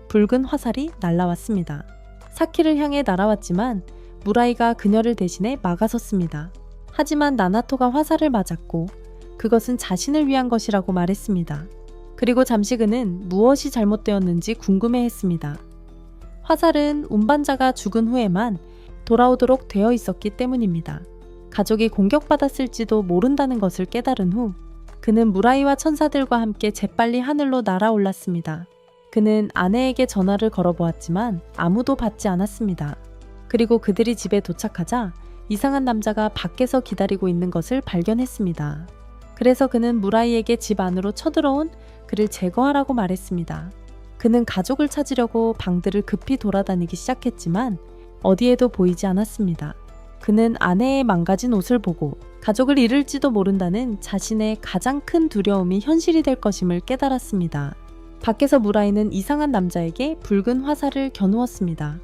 붉은 화살이 날아왔습니다. 사키를 향해 날아왔지만 무라이가 그녀를 대신해 막아섰습니다. 하지만 나나토가 화살을 맞았고 그것은 자신을 위한 것이라고 말했습니다. 그리고 잠시 그는 무엇이 잘못되었는지 궁금해했습니다. 화살은 운반자가 죽은 후에만 돌아오도록 되어 있었기 때문입니다. 가족이 공격받았을지도 모른다는 것을 깨달은 후 그는 무라이와 천사들과 함께 재빨리 하늘로 날아올랐습니다. 그는 아내에게 전화를 걸어보았지만 아무도 받지 않았습니다. 그리고 그들이 집에 도착하자 이상한 남자가 밖에서 기다리고 있는 것을 발견했습니다. 그래서 그는 무라이에게 집 안으로 쳐들어온 그를 제거하라고 말했습니다. 그는 가족을 찾으려고 방들을 급히 돌아다니기 시작했지만 어디에도 보이지 않았습니다. 그는 아내의 망가진 옷을 보고 가족을 잃을지도 모른다는 자신의 가장 큰 두려움이 현실이 될 것임을 깨달았습니다. 밖에서 무라이는 이상한 남자에게 붉은 화살을 겨누었습니다.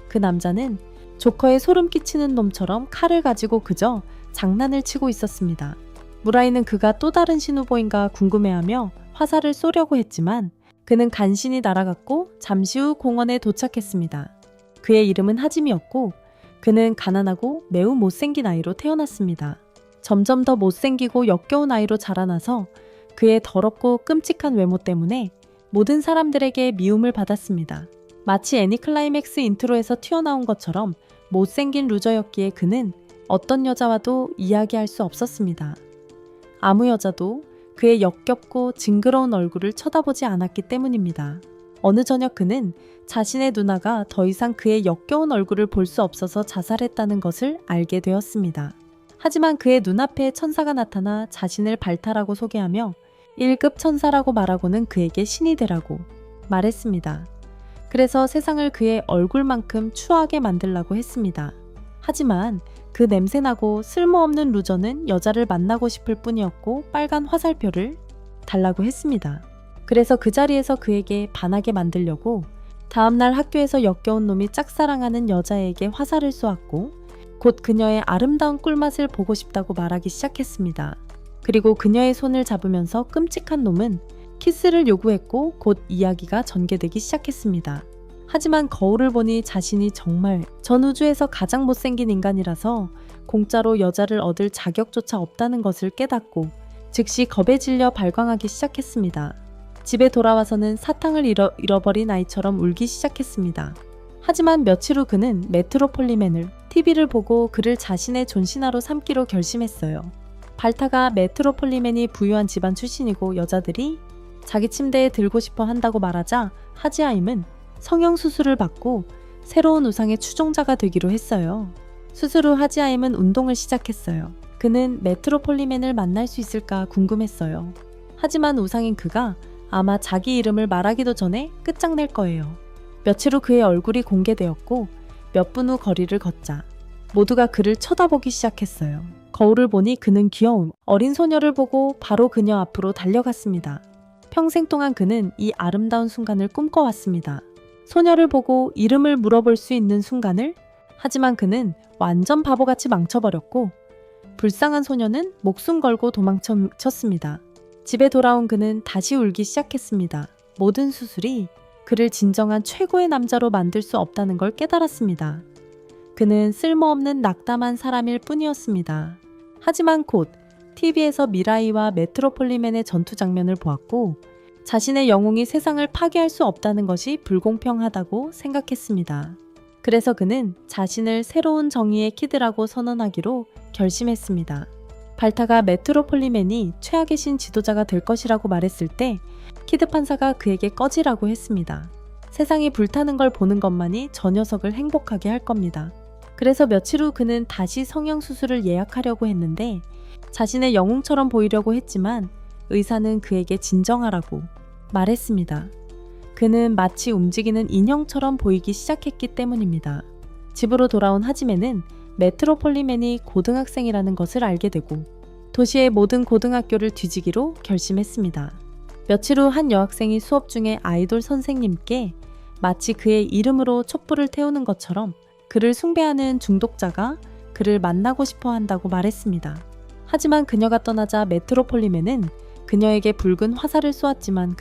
그 남자는 조커의 소름 끼치는 놈처럼 칼을 가지고 그저 장난을 치고 있었습니다. 무라이는 그가 또 다른 신후보인가 궁금해하며 화살을 쏘려고 했지만 그는 간신히 날아갔고 잠시 후 공원에 도착했습니다. 그의 이름은 하짐이었고 그는 가난하고 매우 못생긴 아이로 태어났습니다. 점점 더 못생기고 역겨운 아이로 자라나서 그의 더럽고 끔찍한 외모 때문에 모든 사람들에게 미움을 받았습니다. 마치 애니클라이맥스 인트로에서 튀어나온 것처럼 못생긴 루저였기에 그는 어떤 여자와도 이야기할 수 없었습니다. 아무 여자도 그의 역겹고 징그러운 얼굴을 쳐다보지 않았기 때문입니다. 어느 저녁 그는 자신의 누나가 더 이상 그의 역겨운 얼굴을 볼 수 없어서 자살했다는 것을 알게 되었습니다. 하지만 그의 눈앞에 천사가 나타나 자신을 발탈하고 소개하며 1급 천사라고 말하고는 그에게 신이 되라고 말했습니다. 그래서 세상을 그의 얼굴만큼 추하게 만들라고 했습니다. 하지만 그 냄새나고 쓸모없는 루저는 여자를 만나고 싶을 뿐이었고 빨간 화살표를 달라고 했습니다. 그래서 그 자리에서 그에게 반하게 만들려고 다음날 학교에서 역겨운 놈이 짝사랑하는 여자에게 화살을 쏘았고 곧 그녀의 아름다운 꿀맛을 보고 싶다고 말하기 시작했습니다. 그리고 그녀의 손을 잡으면서 끔찍한 놈은 키스를 요구했고 곧 이야기가 전개되기 시작했습니다. 하지만 거울을 보니 자신이 정말 전 우주에서 가장 못생긴 인간이라서 공짜로 여자를 얻을 자격조차 없다는 것을 깨닫고 즉시 겁에 질려 발광하기 시작했습니다. 집에 돌아와서는 사탕을 잃어버린 아이처럼 울기 시작했습니다. 하지만 며칠 후 그는 메트로폴리맨을 TV를 보고 그를 자신의 존신화로 삼기로 결심했어요. 발타가 메트로폴리맨이 부유한 집안 출신이고 여자들이 자기 침대에 들고 싶어 한다고 말하자 하지아임은 성형수술을 받고 새로운 우상의 추종자가 되기로 했어요. 수술 후 하지아임은 운동을 시작했어요. 그는 메트로폴리맨을 만날 수 있을까 궁금했어요. 하지만 우상인 그가 아마 자기 이름을 말하기도 전에 끝장낼 거예요. 며칠 후 그의 얼굴이 공개되었고 몇 분 후 거리를 걷자 모두가 그를 쳐다보기 시작했어요. 거울을 보니 그는 귀여운 어린 소녀를 보고 바로 그녀 앞으로 달려갔습니다. 평생 동안 그는 이 아름다운 순간을 꿈꿔왔습니다. 소녀를 보고 이름을 물어볼 수 있는 순간을 하지만 그는 완전 바보같이 망쳐버렸고 불쌍한 소녀는 목숨 걸고 도망쳤습니다. 집에 돌아온 그는 다시 울기 시작했습니다. 모든 수술이 그를 진정한 최고의 남자로 만들 수 없다는 걸 깨달았습니다. 그는 쓸모없는 낙담한 사람일 뿐이었습니다. 하지만 곧 TV에서 미라이와 메트로폴리맨의 전투 장면을 보았고 자신의 영웅이 세상을 파괴할 수 없다는 것이 불공평하다고 생각했습니다. 그래서 그는 자신을 새로운 정의의 키드라고 선언하기로 결심했습니다. 발타가 메트로폴리맨이 최악의 신 지도자가 될 것이라고 말했을 때 키드 판사가 그에게 꺼지라고 했습니다. 세상이 불타는 걸 보는 것만이 저 녀석을 행복하게 할 겁니다. 그래서 며칠 후 그는 다시 성형수술을 예약하려고 했는데 자신의 영웅처럼 보이려고 했지만 의사는 그에게 진정하라고 말했습니다. 그는 마치 움직이는 인형처럼 보이기 시작했기 때문입니다. 집으로 돌아온 하지메는 메트로폴리맨이 고등학생이라는 것을 알게 되고 도시의 모든 고등학교를 뒤지기로 결심했습니다. 며칠 후 한 여학생이 수업 중에 아이돌 선생님께 마치 그의 이름으로 촛불을 태우는 것처럼 그를 숭배하는 중독자가 그를 만나고 싶어 한다고 말했습니다. 하지만 그녀가 떠나자 메트로폴리맨은 그녀에게 붉은 화살을 쏘았지만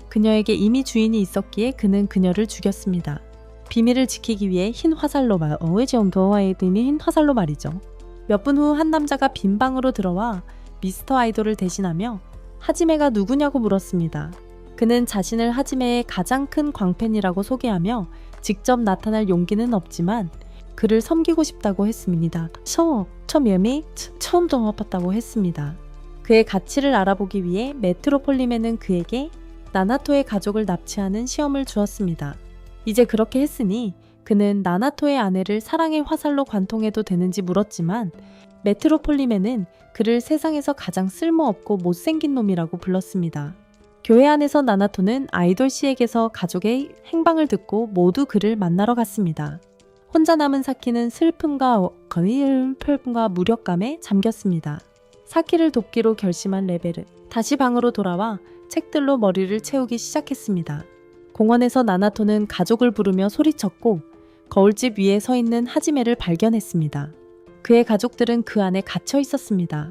그녀에게 이미 주인이 있었기에 그는 그녀를 죽였습니다. 비밀을 지키기 위해 흰 화살로 흰 화살로 말이죠. 몇 분 후 한 남자가 빈 방으로 들어와 미스터 아이돌을 대신하며 하지메가 누구냐고 물었습니다. 그는 자신을 하지메의 가장 큰 광팬이라고 소개하며 직접 나타날 용기는 없지만 그를 섬기고 싶다고 했습니다. 처음 동업했다고 했습니다. 그의 가치를 알아보기 위해 메트로폴리맨은 그에게 나나토의 가족을 납치하는 시험을 주었습니다. 이제 그렇게 했으니 그는 나나토의 아내를 사랑의 화살로 관통해도 되는지 물었지만 메트로폴리맨은 그를 세상에서 가장 쓸모없고 못생긴 놈이라고 불렀습니다. 교회 안에서 나나토는 아이돌 씨에게서 가족의 행방을 듣고 모두 그를 만나러 갔습니다. 혼자 남은 사키는 슬픔과 무력감에 잠겼습니다. 사키를 돕기로 결심한 레벨은 다시 방으로 돌아와 책들로 머리를 채우기 시작했습니다. 공원에서 나나토는 가족을 부르며 소리쳤고 거울집 위에 서 있는 하지메를 발견했습니다. 그의 가족들은 그 안에 갇혀 있었습니다.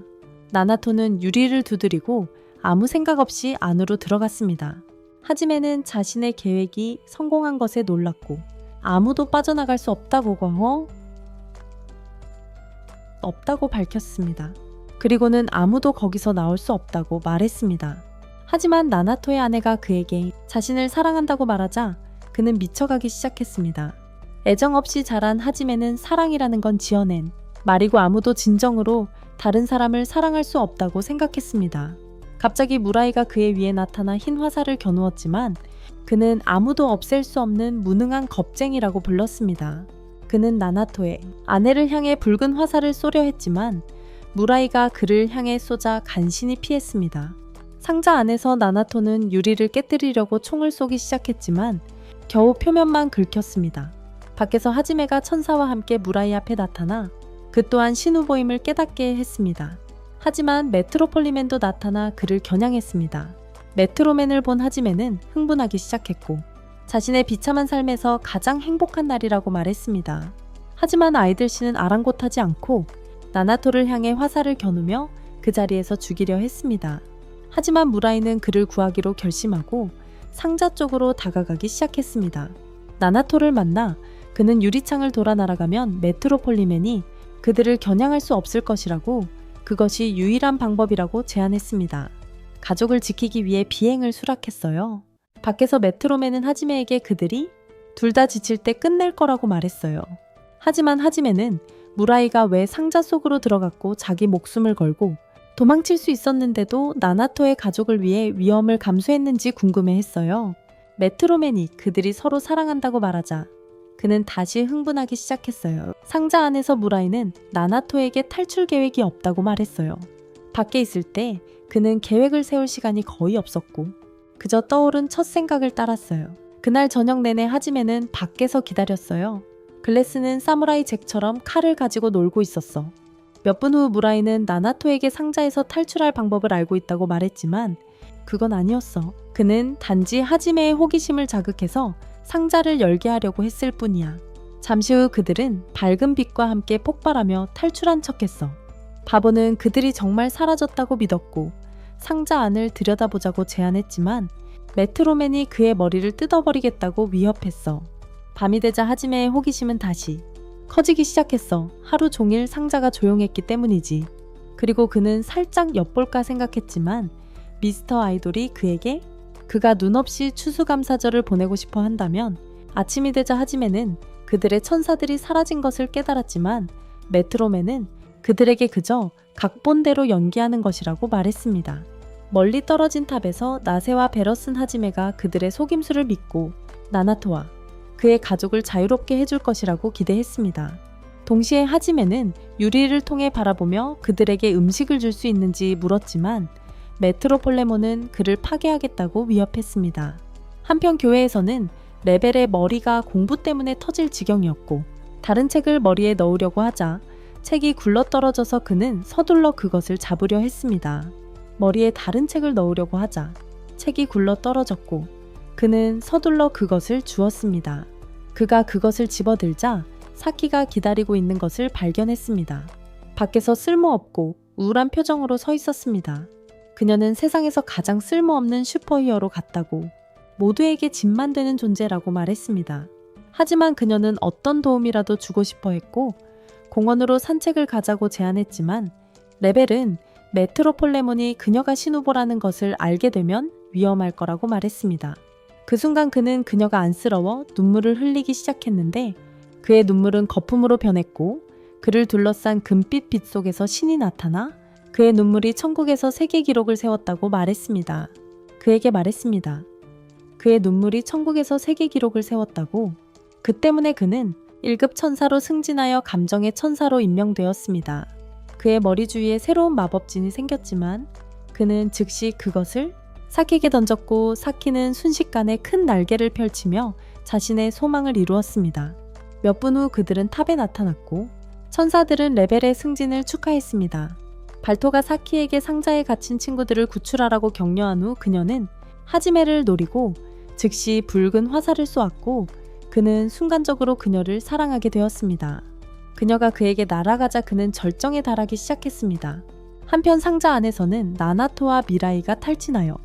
나나토는 유리를 두드리고 아무 생각 없이 안으로 들어갔습니다. 하지메는 자신의 계획이 성공한 것에 놀랐고 아무도 빠져나갈 수 없다고 밝혔습니다. 그리고는 아무도 거기서 나올 수 없다고 말했습니다. 하지만 나나토의 아내가 그에게 자신을 사랑한다고 말하자 그는 미쳐가기 시작했습니다. 애정 없이 자란 하지메는 사랑이라는 건 지어낸 말이고 아무도 진정으로 다른 사람을 사랑할 수 없다고 생각했습니다. 갑자기 무라이가 그의 위에 나타나 흰 화살을 겨누었지만 그는 아무도 없앨 수 없는 무능한 겁쟁이라고 불렀습니다. 그는 나나토의 아내를 향해 붉은 화살을 쏘려 했지만 무라이가 그를 향해 쏘자 간신히 피했습니다. 상자 안에서 나나토는 유리를 깨뜨리려고 총을 쏘기 시작했지만 겨우 표면만 긁혔습니다. 밖에서 하지메가 천사와 함께 무라이 앞에 나타나 그 또한 신우보임을 깨닫게 했습니다. 하지만 메트로폴리맨도 나타나 그를 겨냥했습니다. 메트로맨을 본 하지메는 흥분하기 시작했고 자신의 비참한 삶에서 가장 행복한 날이라고 말했습니다. 하지만 아이들씨는 아랑곳하지 않고 나나토를 향해 화살을 겨누며 그 자리에서 죽이려 했습니다. 하지만 무라이는 그를 구하기로 결심하고 상자 쪽으로 다가가기 시작했습니다. 나나토를 만나 그는 유리창을 돌아 날아가면 메트로폴리맨이 그들을 겨냥할 수 없을 것이라고, 그것이 유일한 방법이라고 제안했습니다. 가족을 지키기 위해 비행을 수락했어요. 밖에서 메트로맨은 하지메에게 그들이 둘 다 지칠 때 끝낼 거라고 말했어요. 하지만 하지메는 무라이가 왜 상자 속으로 들어갔고 자기 목숨을 걸고 도망칠 수 있었는데도 나나토의 가족을 위해 위험을 감수했는지 궁금해했어요. 메트로맨이 그들이 서로 사랑한다고 말하자 그는 다시 흥분하기 시작했어요. 상자 안에서 무라이는 나나토에게 탈출 계획이 없다고 말했어요. 밖에 있을 때 그는 계획을 세울 시간이 거의 없었고 그저 떠오른 첫 생각을 따랐어요. 그날 저녁 내내 하지메는 밖에서 기다렸어요. 글래스는 사무라이 잭처럼 칼을 가지고 놀고 있었어. 몇 분 후 무라이는 나나토에게 상자에서 탈출할 방법을 알고 있다고 말했지만 그건 아니었어. 그는 단지 하지메의 호기심을 자극해서 상자를 열게 하려고 했을 뿐이야. 잠시 후 그들은 밝은 빛과 함께 폭발하며 탈출한 척했어. 바보는 그들이 정말 사라졌다고 믿었고 상자 안을 들여다보자고 제안했지만 메트로맨이 그의 머리를 뜯어버리겠다고 위협했어. 밤이 되자 하지메의 호기심은 다시 커지기 시작했어. 하루 종일 상자가 조용했기 때문이지. 그리고 그는 살짝 엿볼까 생각했지만 미스터 아이돌이 그에게 그가 눈 없이 추수감사절을 보내고 싶어 한다면 아침이 되자 하지메는 그들의 천사들이 사라진 것을 깨달았지만 메트로맨은 그들에게 그저 각본대로 연기하는 것이라고 말했습니다. 멀리 떨어진 탑에서 나세와 베러슨 하지메가 그들의 속임수를 믿고 나나토와 그의 가족을 자유롭게 해줄 것이라고 기대했습니다. 동시에 하지메는 유리를 통해 바라보며 그들에게 음식을 줄 수 있는지 물었지만 메트로폴레몬은 그를 파괴하겠다고 위협했습니다. 한편 교회에서는 레벨의 머리가 공부 때문에 터질 지경이었고 다른 책을 머리에 넣으려고 하자 책이 굴러떨어져서 그는 서둘러 그것을 잡으려 했습니다. 머리에 다른 책을 넣으려고 하자 책이 굴러떨어졌고 그는 서둘러 그것을 주었습니다. 그가 그것을 집어들자 사키가 기다리고 있는 것을 발견했습니다. 밖에서 쓸모없고 우울한 표정으로 서 있었습니다. 그녀는 세상에서 가장 쓸모없는 슈퍼히어로 같다고 모두에게 짐만 되는 존재라고 말했습니다. 하지만 그녀는 어떤 도움이라도 주고 싶어 했고 공원으로 산책을 가자고 제안했지만 레벨은 메트로폴레몬이 그녀가 신후보라는 것을 알게 되면 위험할 거라고 말했습니다. 그 순간 그는 그녀가 안쓰러워 눈물을 흘리기 시작했는데 그의 눈물은 거품으로 변했고 그를 둘러싼 금빛 빛 속에서 신이 나타나 그의 눈물이 천국에서 세계 기록을 세웠다고 말했습니다. 그에게 말했습니다. 그의 눈물이 천국에서 세계 기록을 세웠다고. 그 때문에 그는 1급 천사로 승진하여 감정의 천사로 임명되었습니다. 그의 머리 주위에 새로운 마법진이 생겼지만 그는 즉시 그것을 사키에게 던졌고 사키는 순식간에 큰 날개를 펼치며 자신의 소망을 이루었습니다. 몇 분 후 그들은 탑에 나타났고 천사들은 레벨의 승진을 축하했습니다. 발토가 사키에게 상자에 갇힌 친구들을 구출하라고 격려한 후 그녀는 하지메를 노리고 즉시 붉은 화살을 쏘았고 그는 순간적으로 그녀를 사랑하게 되었습니다. 그녀가 그에게 날아가자 그는 절정에 달하기 시작했습니다. 한편 상자 안에서는 나나토와 미라이가 탈진하여